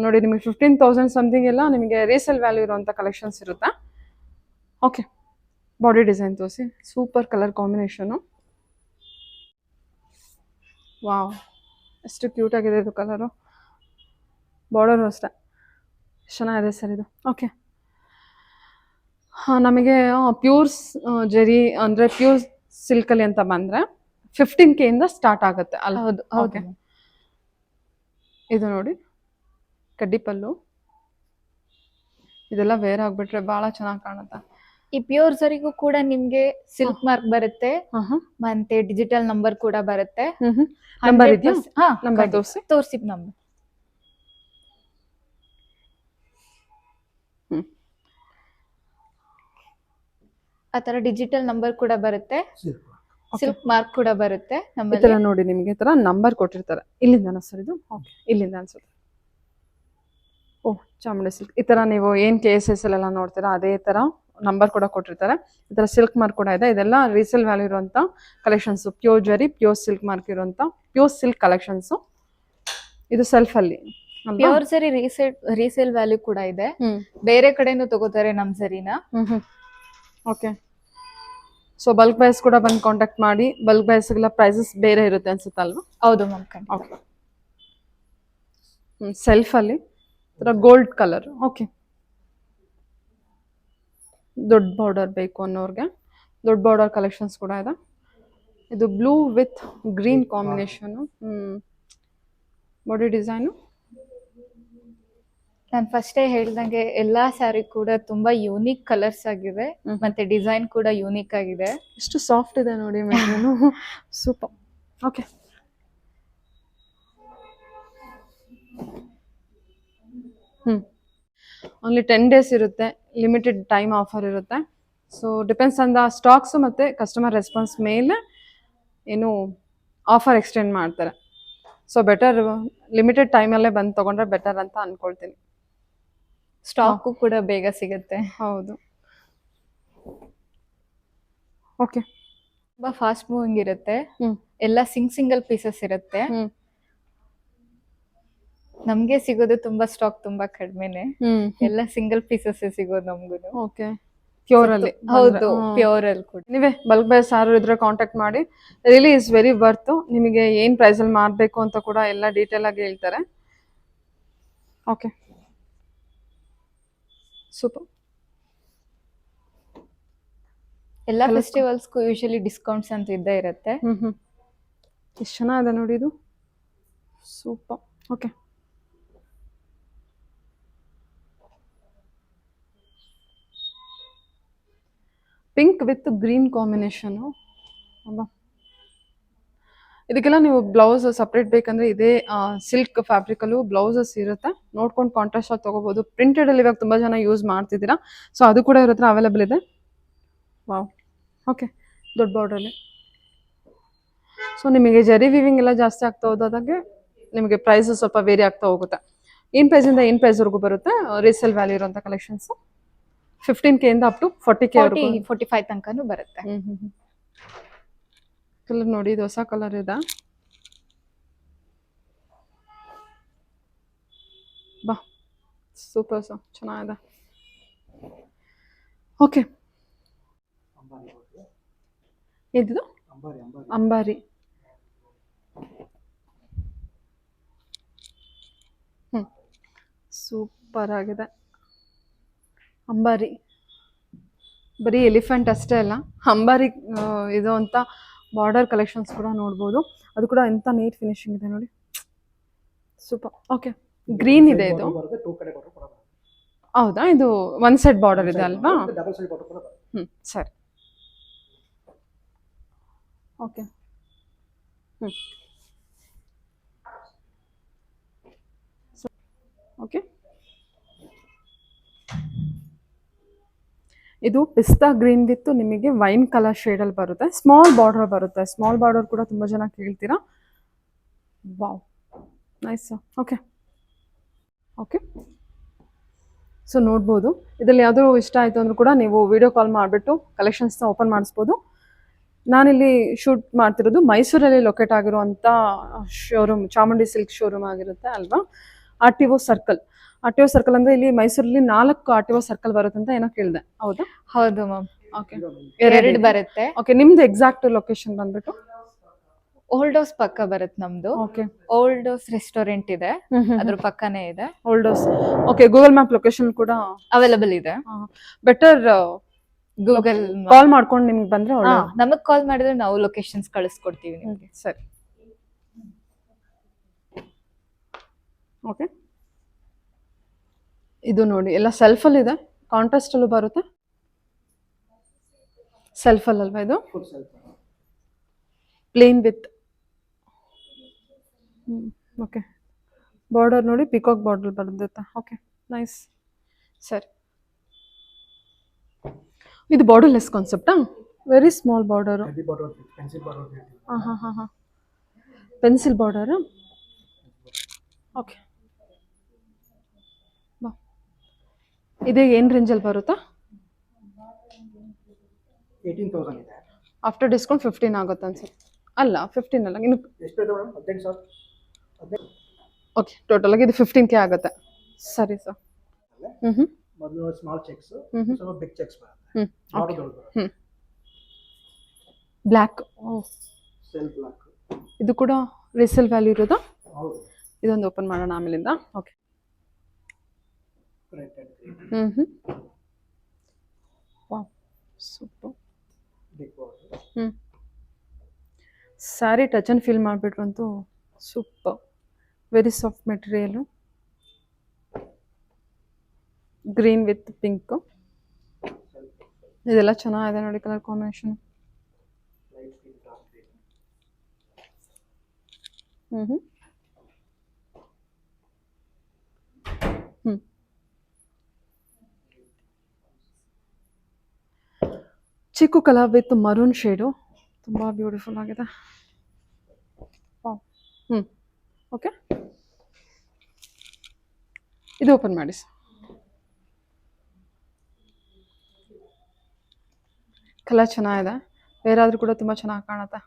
ನೋಡಿ ನಿಮಗೆ 15,000 ಸಮಥಿಂಗ್ ಎಲ್ಲ ನಿಮಗೆ ರೀಸೇಲ್ ವ್ಯಾಲ್ಯೂ ಇರುವಂಥ ಕಲೆಕ್ಷನ್ಸ್ ಇರುತ್ತೆ. ಓಕೆ, ಬಾಡಿ ಡಿಸೈನ್ ತೋರಿಸಿ. Super colour combination. ವಾವ್, ಎಷ್ಟು ಕ್ಯೂಟ್ ಆಗಿದೆ ಇದು ಕಲರು. ಬಾರ್ಡರು ಅಷ್ಟೇ ಚೆನ್ನಾಗಿದೆ ಸರ್ ಇದು. ಓಕೆ, ಹಾಂ, ನಮಗೆ ಪ್ಯೂರ್ ಜರಿ ಅಂದರೆ ಪ್ಯೂರ್ ಸಿಲ್ಕಲ್ಲಿ ಅಂತ ಬಂದರೆ 15K ಇಂದ ಸ್ಟಾರ್ಟ್ ಆಗುತ್ತೆ ಅಲ್ಲ? ಹೌದು. ಓಕೆ, ಇದು ನೋಡಿ ಕಡ್ಡಿಪಲ್ಲು, ಇದೆಲ್ಲ ವೇರ್ ಆಗಿಬಿಟ್ರೆ ಭಾಳ ಚೆನ್ನಾಗಿ ಕಾಣುತ್ತೆ. ಈ ಪ್ಯೂರ್ ಜರಿಗೂ ಕೂಡ ನಿಮ್ಗೆ ಸಿಲ್ಕ್ ಮಾರ್ಕ್ ಬರುತ್ತೆ, ಮತ್ತೆ ಡಿಜಿಟಲ್ ನಂಬರ್ ಕೂಡ ಬರುತ್ತೆ. ನಂಬರ್ ಇದೆಯಾ? ನಂಬರ್ ತೋರಿಸಿ ನಂಬರ್. ಆ ತರ ಡಿಜಿಟಲ್ ನಂಬರ್ ಕೂಡ ಬರುತ್ತೆ, ಸಿಲ್ಕ್ ಮಾರ್ಕ್ ಕೂಡ ಬರುತ್ತೆ. ಈ ಥರ ನೋಡಿ ನಿಮಗೆ ಈ ಥರ ನಂಬರ್ ಕೊಟ್ಟಿರ್ತಾರೆ. ಇಲ್ಲಿಂದ ಸರ್ ಇದು? ಓಕೆ, ಇಲ್ಲಿಂದ ಅನ್ಸುತ್ತೆ. ಓಹ್, ಚಾಮುಂಡಿ ಸಿಲ್ಕ್. ಈ ಥರ ನೀವು ಏನು KSS ಎಲ್ಲ ನೋಡ್ತೀರಾ ಅದೇ ಥರ ನಂಬರ್ ಕೂಡ ಕೊಟ್ಟಿರ್ತಾರೆ. ಈ ಥರ ಸಿಲ್ಕ್ ಮಾರ್ಕ್ ಕೂಡ ಇದೆ. ಇದೆಲ್ಲ ರೀಸೇಲ್ ವ್ಯಾಲ್ಯೂ ಇರುವಂಥ ಕಲೆಕ್ಷನ್ಸು, ಪ್ಯೂರ್ ಜರಿ ಪ್ಯೂರ್ ಸಿಲ್ಕ್ ಮಾರ್ಕ್ ಇರುವಂಥ ಪ್ಯೂರ್ ಸಿಲ್ಕ್ ಕಲೆಕ್ಷನ್ಸು. ಇದು ಸೆಲ್ಫಲ್ಲಿ ಪ್ಯೂರ್ ಜರಿ ರೀಸೇಲ್ ವ್ಯಾಲ್ಯೂ ಕೂಡ ಇದೆ. ಬೇರೆ ಕಡೆನೂ ತಗೋತಾರೆ ನಮ್ ಜರಿನ. ಓಕೆ, ಸೊ ಬಲ್ಕ್ ಬೈಸ್ ಕೂಡ ಬಂದು ಕಾಂಟ್ಯಾಕ್ಟ್ ಮಾಡಿ. ಬಲ್ಕ್ ಬೈಸ್ಗೆಲ್ಲ ಪ್ರೈಸಸ್ ಬೇರೆ ಇರುತ್ತೆ ಅನ್ಸುತ್ತಲ್ವಾ? ಹೌದು ಮ್ಯಾಮ್. ಓಕೆ, ಸೆಲ್ಫಲ್ಲಿ ಥರ ಗೋಲ್ಡ್ ಕಲರ್. ಓಕೆ, ದೊಡ್ಡ ಬಾರ್ಡರ್ ಬೇಕು ಅನ್ನೋರಿಗೆ ದೊಡ್ಡ ಬಾರ್ಡರ್ ಕಲೆಕ್ಷನ್ಸ್ ಕೂಡ ಇದೆ. ಇದು blue with green combination. Body design ನಾನು ಫಸ್ಟೇ ಹೇಳ್ದಂಗೆ ಎಲ್ಲಾ ಸ್ಯಾರಿ ಕೂಡ ತುಂಬಾ ಯೂನಿಕ್ ಕಲರ್ಸ್ ಆಗಿವೆ, ಮತ್ತೆ ಡಿಸೈನ್ ಕೂಡ ಯೂನಿಕ್ ಆಗಿದೆ. ಎಷ್ಟು ಸಾಫ್ಟ್ ಇದೆ ನೋಡಿ madam, super. Okay, only 10 days ಇರುತ್ತೆ, ಲಿಮಿಟೆಡ್ ಟೈಮ್ ಆಫರ್ ಇರುತ್ತೆ. So depends on the stocks ಮತ್ತು ಕಸ್ಟಮರ್ ರೆಸ್ಪಾನ್ಸ್ ಮೇಲೆ ಏನು ಆಫರ್ ಎಕ್ಸ್ಟೆಂಡ್ ಮಾಡ್ತಾರೆ. ಸೊ ಬೆಟರ್ ಲಿಮಿಟೆಡ್ ಟೈಮಲ್ಲೇ ಬಂದು ತೊಗೊಂಡ್ರೆ ಬೆಟರ್ ಅಂತ ಅಂದ್ಕೊಳ್ತೀನಿ. ಸ್ಟಾಕು ಕೂಡ ಬೇಗ ಸಿಗುತ್ತೆ. ಹೌದು. ಓಕೆ, ತುಂಬಾ ಫಾಸ್ಟ್ ಮೂವಿಂಗ್ ಇರುತ್ತೆ, ಎಲ್ಲ ಸಿಂಗಲ್ ಪೀಸಸ್ ಇರುತ್ತೆ. ನಮ್ಗೆ ಸಿಗೋದು ತುಂಬಾ ಸ್ಟಾಕ್ ತುಂಬಾ ಕಡಿಮೆನೆ, ಎಲ್ಲ ಸಿಂಗಲ್ ಪೀಸಸ್ ಸಿಗೋದು ನಮ್ಗೂ. ಓಕೆ, ಪ್ಯೂರ್ ಅಲ್ಲಿ. ಹೌದು, ಪ್ಯೂರ್ ಅಲ್ಲಿ ಕೂಡ. ನೀವೇ ಬಲ್ಕ್ ಬೈಸ್ ಯಾರು ಇದ್ರೆ ಕಾಂಟ್ಯಾಕ್ಟ್ ಮಾಡಿ. Really is very worth. ನಿಮಗೆ ಏನು ಪ್ರೈಸಲ್ಲಿ ಮಾಡಬೇಕು ಅಂತ ಕೂಡ ಎಲ್ಲ ಡೀಟೇಲ್ ಆಗಿ ಹೇಳ್ತಾರೆ. Okay, super. ಎಲ್ಲ ಫೆಸ್ಟಿವಲ್ಸ್ಗೂ ಯೂಶಲಿ ಡಿಸ್ಕೌಂಟ್ಸ್ ಅಂತ ಇದ್ದೇ ಇರುತ್ತೆ. ಎಷ್ಟು ಚೆನ್ನಾಗಿದೆ ನೋಡಿ ಇದು, super. Okay, pink with green combination. ಅಲ್ವಾ? ಇದಕ್ಕೆಲ್ಲ ನೀವು ಬ್ಲೌಸ್ ಸಪ್ರೇಟ್ ಬೇಕಂದ್ರೆ ಇದೇ ಸಿಲ್ಕ್ ಫ್ಯಾಬ್ರಿಕಲ್ಲೂ ಬ್ಲೌಸಸ್ ಇರುತ್ತೆ, ನೋಡ್ಕೊಂಡು ಕಾಂಟ್ರಾಸ್ಟ್ ಆಗಿ ತೊಗೋಬೋದು. ಪ್ರಿಂಟೆಡಲ್ಲಿ ಇವಾಗ ತುಂಬ ಜನ ಯೂಸ್ ಮಾಡ್ತಿದ್ದೀರಾ, ಸೊ ಅದು ಕೂಡ ಇವ್ರ ಹತ್ರ ಅವೈಲೇಬಲ್ ಇದೆ. ವಾವ್, ಓಕೆ, ದೊಡ್ಡ ಬಾರ್ಡ್ರಲ್ಲಿ. ಸೊ ನಿಮಗೆ ಜರಿ ವಿವಿಂಗ್ ಎಲ್ಲ ಜಾಸ್ತಿ ಆಗ್ತಾ ಹೋದಾಗೆ ನಿಮಗೆ ಪ್ರೈಸ್ ಸ್ವಲ್ಪ ವೇರಿ ಆಗ್ತಾ ಹೋಗುತ್ತೆ. ಏನು ಪ್ರೈಸಿಂದ ಏನು ಪ್ರೈಸ್ವರೆಗೂ ಬರುತ್ತೆ ರೀಸೇಲ್ ವ್ಯಾಲ್ಯೂ ಇರೋಂಥ ಕಲೆಕ್ಷನ್ಸು? 15K ಇಂದ ಅಪ್ ಟು 40K 45 ತನಕನೂ ಬರುತ್ತೆ. ಕಲರ್ ನೋಡಿ, ಇದು ಹೊಸ ಕಲರ್ ಇದೆ. ಬಾ, ಸೂಪರ್ ಸರ್, ಚೆನ್ನಾಗಿದೆ. ಓಕೆ, ಇದು ಅಂಬಾರಿ. ಸೂಪರ್ ಆಗಿದೆ ಅಂಬಾರಿ. ಬರೀ ಎಲಿಫೆಂಟ್ ಅಷ್ಟೇ ಅಲ್ಲ, ಅಂಬಾರಿ ಇದು ಅಂತ ಬಾರ್ಡರ್ ಕಲೆಕ್ಷನ್ಸ್ ಕೂಡ ನೋಡ್ಬೋದು. ಅದು ಕೂಡ ಎಂಥ ನೀಟ್ ಫಿನಿಶಿಂಗ್ ಇದೆ ನೋಡಿ, ಸೂಪರ್. ಓಕೆ, ಗ್ರೀನ್ ಇದೆ ಇದು. ಹೌದಾ, ಇದು ಒನ್ ಸೈಡ್ ಬಾರ್ಡರ್ ಇದೆ ಅಲ್ವಾ? ಸರಿ. ಓಕೆ, ಓಕೆ, ಇದು ಪಿಸ್ತಾ ಗ್ರೀನ್ ವಿತ್ ನಿಮಗೆ ವೈನ್ ಕಲರ್ ಶೇಡಲ್ಲಿ ಬರುತ್ತೆ. ಸ್ಮಾಲ್ ಬಾರ್ಡರ್ ಬರುತ್ತೆ. ಸ್ಮಾಲ್ ಬಾರ್ಡರ್ ಕೂಡ ತುಂಬ ಜನ ಕೇಳ್ತೀರಾ. Wow, nice. Okay okay, so ನೋಡ್ಬೋದು. ಇದರಲ್ಲಿ ಯಾವುದೋ ಇಷ್ಟ ಆಯಿತು ಅಂದರೂ ಕೂಡ ನೀವು ವಿಡಿಯೋ ಕಾಲ್ ಮಾಡಿಬಿಟ್ಟು ಕಲೆಕ್ಷನ್ಸ್ನ ಓಪನ್ ಮಾಡಿಸ್ಬೋದು. ನಾನಿಲ್ಲಿ ಶೂಟ್ ಮಾಡ್ತಿರೋದು ಮೈಸೂರಲ್ಲಿ ಲೊಕೇಟ್ ಆಗಿರುವಂಥ ಶೋರೂಮ್, ಚಾಮುಂಡಿ ಸಿಲ್ಕ್ ಶೋರೂಮ್ ಆಗಿರುತ್ತೆ ಅಲ್ವಾ, RTO ಸರ್ಕಲ್. RTO ಸರ್ಕಲ್ ಅಂದರೆ ಇಲ್ಲಿ ಮೈಸೂರಲ್ಲಿ 4 RTO ಸರ್ಕಲ್ ಬರುತ್ತೆ ಅಂತ ಏನೋ ಕೇಳಿದೆ, ಹೌದಾ? ಹೌದು ಮ್ಯಾಮ್, ಓಕೆ, 2 ಬರುತ್ತೆ. ಓಕೆ, ನಿಮ್ದು ಎಕ್ಸಾಕ್ಟ್ ಲೊಕೇಶನ್ ಬಂದ್ಬಿಟ್ಟು ಓಲ್ಡ್ ಹೌಸ್ ಪಕ್ಕ ಬರುತ್ತೆ ನಮ್ದು. ಓಕೆ, ಓಲ್ಡ್ ಹೌಸ್ ರೆಸ್ಟೋರೆಂಟ್ ಇದೆ, ಅದ್ರ ಪಕ್ಕನೇ ಇದೆ. Old house. Okay, Google map location ಕೂಡ ಅವೈಲಬಲ್ ಇದೆ. ಬೆಟರ್ ಗೂಗಲ್ ಕಾಲ್ ಮಾಡ್ಕೊಂಡು ನಿಮ್ಗೆ ಬಂದ್ರೆ ನಮಗ್ ಕಾಲ್ ಮಾಡಿದ್ರೆ ನಾವು ಲೊಕೇಶನ್ಸ್ ಕಳಿಸ್ಕೊಡ್ತೀವಿ ನಿಮ್ಗೆ. ಸರಿ. ಓಕೆ, ಇದು ನೋಡಿ ಎಲ್ಲ ಸೆಲ್ಫಲ್ಲಿ ಇದೆ, ಕಾಂಟ್ರಾಸ್ಟಲ್ಲೂ ಬರುತ್ತೆ. ಸೆಲ್ಫಲ್ಲಿ ಅಲ್ವಾ ಇದು? ಪ್ಲೇನ್ ವಿತ್ ಓಕೆ, ಬಾರ್ಡರ್ ನೋಡಿ ಪಿಕಾಕ್ ಬಾರ್ಡರ್ ಬರುತ್ತೆ. Okay, nice. ಸರಿ, ಇದು ಬಾರ್ಡರ್ ಲೆಸ್ ಕಾನ್ಸೆಪ್ಟಾ? Very small border. ಹಾಂ ಹಾಂ ಹಾಂ ಹಾಂ, ಪೆನ್ಸಿಲ್ ಬಾರ್ಡರು. ಓಕೆ, ಬಾ, ಇದೇ ಏನು ರೇಂಜಲ್ಲಿ ಬರುತ್ತಾ? 18,000 ಇದೆ. ಆಫ್ಟರ್ ಡಿಸ್ಕೌಂಟ್ 15 ಆಗುತ್ತೆ ಅನ್ಸುತ್ತೆ. ಅಲ್ಲ, 15 ಅಲ್ಲ, ಇನ್ನು ಓಕೆ, ಟೋಟಲ್ ಆಗಿ ಇದು 15K ಆಗುತ್ತೆ. ಸರಿ ಸರ್. ಮೊದಲು ಸ್ಮಾಲ್ ಚೆಕ್ಸ್, ಸ್ವಲ್ಪ ಬಿಗ್ ಚೆಕ್ಸ್ ಬರುತ್ತೆ. Black, self black. ಇದು ಕೂಡ ರೀಸೇಲ್ ವ್ಯಾಲ್ಯೂ ಇರೋದಾ? ಹೌದು. ಇದೊಂದು ಓಪನ್ ಮಾಡೋಣ ಆಮೇಲಿಂದ. Okay, wow, super. Sari touch and feel ಮಾಡಿಬಿಟ್ರಂತೂ super. Very soft material, green with pink. ಇದೆಲ್ಲ ಚೆನ್ನಾಗಿದೆ ನೋಡಿ colour combination. Chikoo colour with maroon shade, ತುಂಬ ಬ್ಯೂಟಿಫುಲ್ ಆಗಿದೆ. ಓಕೆ, ಇದು ಓಪನ್ ಮಾಡಿ ಸರ್. ಕಲರ್ ಚೆನ್ನಾಗಿದೆ, ವೇರ್ ಆದರೂ ಕೂಡ ತುಂಬ ಚೆನ್ನಾಗಿ ಕಾಣುತ್ತೆ.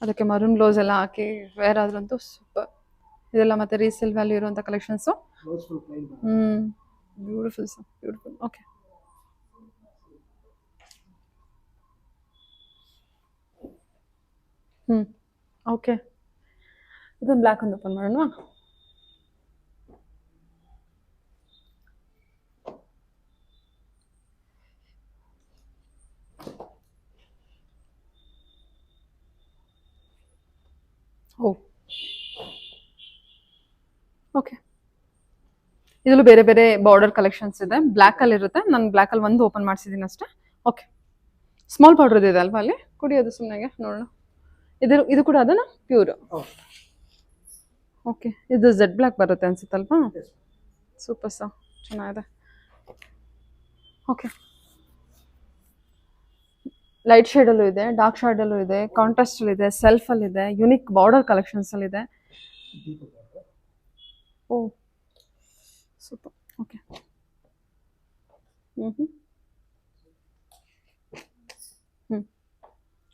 ಅದಕ್ಕೆ ಮರೂನ್ ಬ್ಲೌಸ್ ಎಲ್ಲ ಹಾಕಿ ವೇರ್ ಆದ್ರಂತೂ ಸೂಪರ್. ಇದೆಲ್ಲ ಮತ್ತೆ ರೀಸೇಲ್ ವ್ಯಾಲ್ಯೂ ಇರುವಂಥ collections. Beautiful sir, beautiful. Okay, okay, ಇದೊಂದು ಬ್ಲ್ಯಾಕ್ ಒಂದು ಓಪನ್ ಮಾಡೋಣ. ಓ, ಓಕೆ, ಇದರಲ್ಲೂ ಬೇರೆ ಬೇರೆ ಬಾರ್ಡರ್ ಕಲೆಕ್ಷನ್ಸ್ ಇದೆ. ಬ್ಲ್ಯಾಕಲ್ಲಿ ಇರುತ್ತೆ, ನಾನು ಬ್ಲ್ಯಾಕಲ್ಲಿ ಒಂದು ಓಪನ್ ಮಾಡಿಸಿದ್ದೀನಿ ಅಷ್ಟೇ. ಓಕೆ, ಸ್ಮಾಲ್ ಬಾರ್ಡರ್ ಇದೆ ಅಲ್ವಾ ಅಲ್ಲಿ? ಕುಡಿಯೋದು ಸುಮ್ಮನೆಗೆ ನೋಡೋಣ. ಇದು ಕೂಡ ಅದನ್ನ ಪ್ಯೂರ್. ಓಕೆ, ಇದು ಝೆಡ್ ಬ್ಲ್ಯಾಕ್ ಬರುತ್ತೆ ಅನ್ಸುತ್ತಲ್ವಾ? ಸೂಪರ್ ಸಾ, ಚೆನ್ನಾಗಿದೆ. ಓಕೆ, ಲೈಟ್ ಶೇಡಲ್ಲೂ ಇದೆ, ಡಾರ್ಕ್ ಶೇಡಲ್ಲೂ ಇದೆ, ಕಾಂಟ್ರಾಸ್ಟಲ್ಲಿ ಇದೆ, ಸೆಲ್ಫಲ್ಲಿ ಇದೆ, ಯುನಿಕ್ ಬಾರ್ಡರ್ ಕಲೆಕ್ಷನ್ಸಲ್ಲಿ ಇದೆ. Oh super. Okay,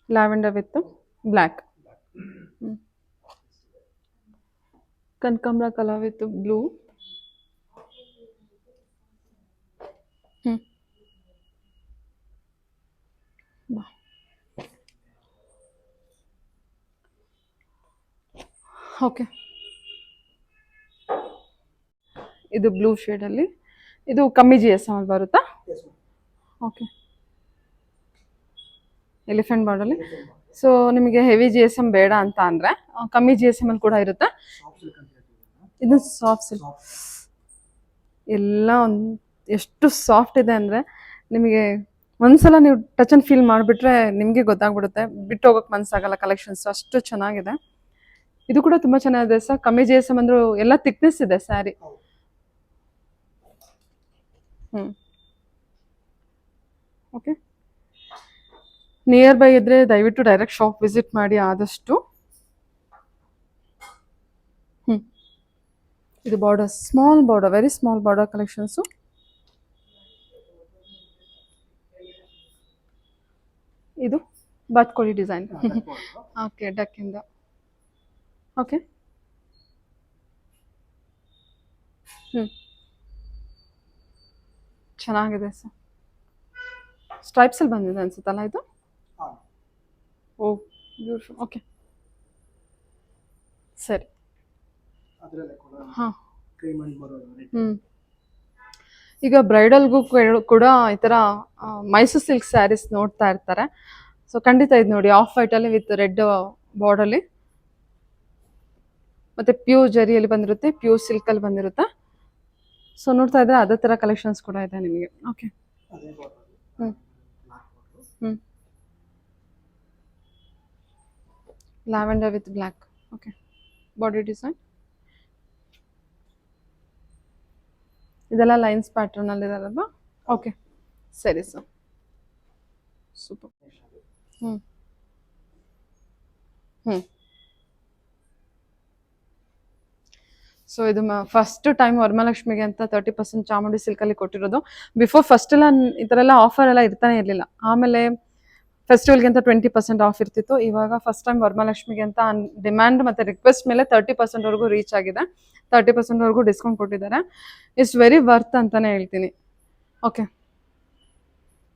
lavender with black, ಕನಕಾಂಬರ ಕಲರ್ ವಿತ್ ಬ್ಲೂ. ಓಕೆ, ಇದು ಬ್ಲೂ ಶೇಡಲ್ಲಿ, ಇದು ಕಮ್ಮಿ GSM ಅಲ್ಲಿ ಬರುತ್ತಾ? ಓಕೆ, ಎಲಿಫೆಂಟ್ ಬಾರ್ಡಲ್ಲಿ. ಸೊ ನಿಮಗೆ ಹೆವಿ GSM ಬೇಡ ಅಂತ ಅಂದರೆ ಕಮ್ಮಿ GSM ಅಲ್ಲಿ ಕೂಡ ಇರುತ್ತೆ. ಇದು ಸಾಫ್ಟ್ ಸಿಲ್ಕ್ ಎಲ್ಲ ಎಷ್ಟು ಸಾಫ್ಟ್ ಇದೆ ಅಂದರೆ ನಿಮಗೆ ಒಂದ್ಸಲ ನೀವು ಟಚ್ ಅಂಡ್ ಫೀಲ್ ಮಾಡಿಬಿಟ್ರೆ ನಿಮಗೆ ಗೊತ್ತಾಗ್ಬಿಡುತ್ತೆ, ಬಿಟ್ಟು ಹೋಗೋಕೆ ಮನಸ್ಸಾಗಲ್ಲ. ಕಲೆಕ್ಷನ್ಸ್ ಅಷ್ಟು ಚೆನ್ನಾಗಿದೆ. ಇದು ಕೂಡ ತುಂಬ ಚೆನ್ನಾಗಿದೆ ಸರ್. ಕಮ್ಮಿ GSM ಅಂದರೂ ಎಲ್ಲ ಥಿಕ್ನೆಸ್ ಇದೆ ಸ್ಯಾರಿ. ಓಕೆ, ನಿಯರ್ ಬೈ ಇದ್ರೆ ದಯವಿಟ್ಟು ಡೈರೆಕ್ಟ್ ಶಾಪ್ ವಿಸಿಟ್ ಮಾಡಿ ಆದಷ್ಟು. ಇದು border, small border, very small border collections. ಇದು ಬಾತ್ಕೋಳಿ ಡಿಸೈನ್. ಓಕೆ, ಡಕ್ಕಿಂದ. ಓಕೆ, ಚೆನ್ನಾಗಿದೆ ಸರ್. ಸ್ಟ್ರೈಪ್ಸಲ್ಲಿ ಬಂದಿದೆ ಅನ್ಸುತ್ತಲ್ಲ ಇದು? ಓ ಬ್ಯೂಟಿಫುಲ್. ಓಕೆ, ಸರಿ. ಹಾಂ, ಈಗ ಬ್ರೈಡಲ್ಗೂ ಕೂಡ ಈ ಥರ ಮೈಸೂರು ಸಿಲ್ಕ್ ಸ್ಯಾರೀಸ್ ನೋಡ್ತಾ ಇರ್ತಾರೆ. ಸೊ ಖಂಡಿತ ಇದು ನೋಡಿ, ಆಫ್ ವೈಟಲ್ಲಿ ವಿತ್ ರೆಡ್ ಬಾರ್ಡರ್ಲಿ, ಮತ್ತು ಪ್ಯೂರ್ ಜರಿಯಲ್ಲಿ ಬಂದಿರುತ್ತೆ, ಪ್ಯೂರ್ ಸಿಲ್ಕಲ್ಲಿ ಬಂದಿರುತ್ತೆ. ಸೊ ನೋಡ್ತಾ ಇದ್ರೆ ಅದೇ ಥರ ಕಲೆಕ್ಷನ್ಸ್ ಕೂಡ ಇದೆ ನಿಮಗೆ. Okay, lavender with black. Okay, body design ಇದೆಲ್ಲ ಲೈನ್ಸ್ ಪ್ಯಾಟರ್ನಲ್ಲಿ ಇರಲ್ವಾ? ಓಕೆ, ಸರಿ ಸರ್, ಸೂಪರ್. ಸೊ ಇದು ಫಸ್ಟ್ ಟೈಮ್ ವರಮಹಾಲಕ್ಷ್ಮಿಗೆ ಅಂತ 30% ಚಾಮುಂಡಿ ಸಿಲ್ಕಲ್ಲಿ ಕೊಟ್ಟಿರೋದು. ಬಿಫೋರ್ ಫಸ್ಟ್ ಎಲ್ಲ ಈ ಥರ ಎಲ್ಲ ಆಫರ್ ಎಲ್ಲ ಇರ್ತಾನೆ ಇರಲಿಲ್ಲ. ಆಮೇಲೆ ಫೆಸ್ಟಿವಲ್ಗೆ ಅಂತ 20% ಆಫ್ ಇರ್ತಿತ್ತು. ಇವಾಗ ಫಸ್ಟ್ ಟೈಮ್ ವರಮಹಾಲಕ್ಷ್ಮಿಗೆ ಅಂತ ಡಿಮ್ಯಾಂಡ್ ಮತ್ತು ರಿಕ್ವೆಸ್ಟ್ ಮೇಲೆ 30%ವರೆಗೂ ರೀಚ್ ಆಗಿದೆ. 30%ವರೆಗೂ ಡಿಸ್ಕೌಂಟ್ ಕೊಟ್ಟಿದ್ದಾರೆ. ಇಟ್ಸ್ ವೆರಿ ವರ್ತ್ ಅಂತಲೇ ಹೇಳ್ತೀನಿ. ಓಕೆ,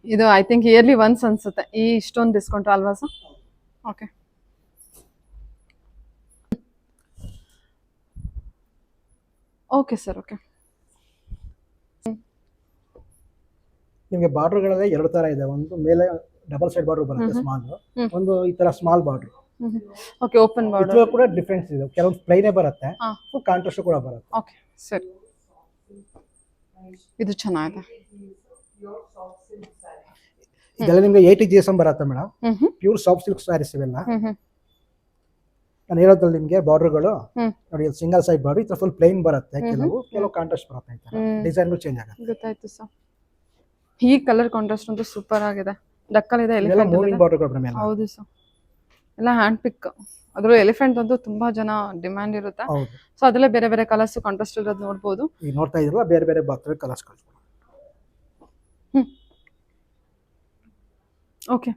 ಇದು ಐ ಥಿಂಕ್ ಇಯರ್ಲಿ ಒನ್ಸ್ ಅನಿಸುತ್ತೆ ಈ ಇಷ್ಟೊಂದು ಡಿಸ್ಕೌಂಟ್ ಅಲ್ವಾ sir? Okay, okay sir. Okay, ನಿಮಗೆ ಬಾರ್ಡರ್ಗಳಲ್ಲೇ 2 ತರ ಇದೆ. ಒಂದು ಮೇಲೆ ಡಬಲ್ ಸೈಡ್ ಬಾರ್ಡರ್ ಬರುತ್ತೆ ಸ್ಮಾಲ್, ಒಂದು ಈ ತರ small border. Okay, open border. ಇದು ಕೂಡ ಡಿಫರೆನ್ಸ್ ಇದೆ. ಕೆಲವೊಂದು ಪ್ಲೈನೇ ಬರುತ್ತೆ, ಕಾಂಟ್ರಾಸ್ಟ್ ಕೂಡ ಬರುತ್ತೆ. ಓಕೆ, ಸರಿ. ಇದು ಚೆನ್ನಾಗಿದೆ. ಇದೆಲ್ಲ ನಿಮಗೆ 80 GSM ಬರುತ್ತೆ madam. Pure soft silk sarees ಇವೆಲ್ಲ. ನಾನು ಹೇಳೋದ್ರಲ್ಲಿ ನಿಮಗೆ ಬಾರ್ಡರ್ಗಳು ನೋಡಿ, ಸಿಂಗಲ್ ಸೈಡ್ ಬಾರ್ಡರ್, ಈ ತರ ಫುಲ್ ಪ್ಲೈನ್ ಬರುತ್ತೆ. ಕೆಲವು ಕಾಂಟ್ರಾಸ್ಟ್ ಬರುತ್ತೆ, ಈ ತರ ಡಿಸೈನ್ಗಳು ಚೇಂಜ್ ಆಗುತ್ತೆ. ಗೊತ್ತಾಯ್ತು ಸರ್. ಈ ಕಲರ್ ಕಾಂಟ್ರಾಸ್ಟ್ ಅಂತೂ ಸೂಪರ್ ಆಗಿದೆ. ಡಕ್ಕಲ್ ಇದೆ, ಇವೆಲ್ಲ ಎಲಿಫೆಂಟ್ ಮೂವಿಂಗ್ ಬಾರ್ಡರ್ಗಳು ಮೇಡಮ್ ಎಲ್ಲ. ಹೌದು ಸರ್, ಎಲ್ಲ ಹ್ಯಾಂಡ್ ಪಿಕ್. ಅದ್ರಲ್ಲಿ ಎಲಿಫೆಂಟ್ ಅಂತೂ ತುಂಬಾ ಜನ ಡಿಮ್ಯಾಂಡ್ ಇರುತ್ತೆ. ಹೌದು, ಸೊ ಅದರಲ್ಲೇ ಬೇರೆ ಬೇರೆ ಕಲರ್ಸ್ ಕಾಂಟ್ರಾಸ್ಟ್ ಇರೋದು ನೋಡ್ಬೋದು. ಈಗ ನೋಡ್ತಾ ಇದ್ರಲ್ಲ, ಬೇರೆ ಬೇರೆ ಬರ್ತವೆ ಕಲರ್ಸ್ಗಳು. ಓಕೆ,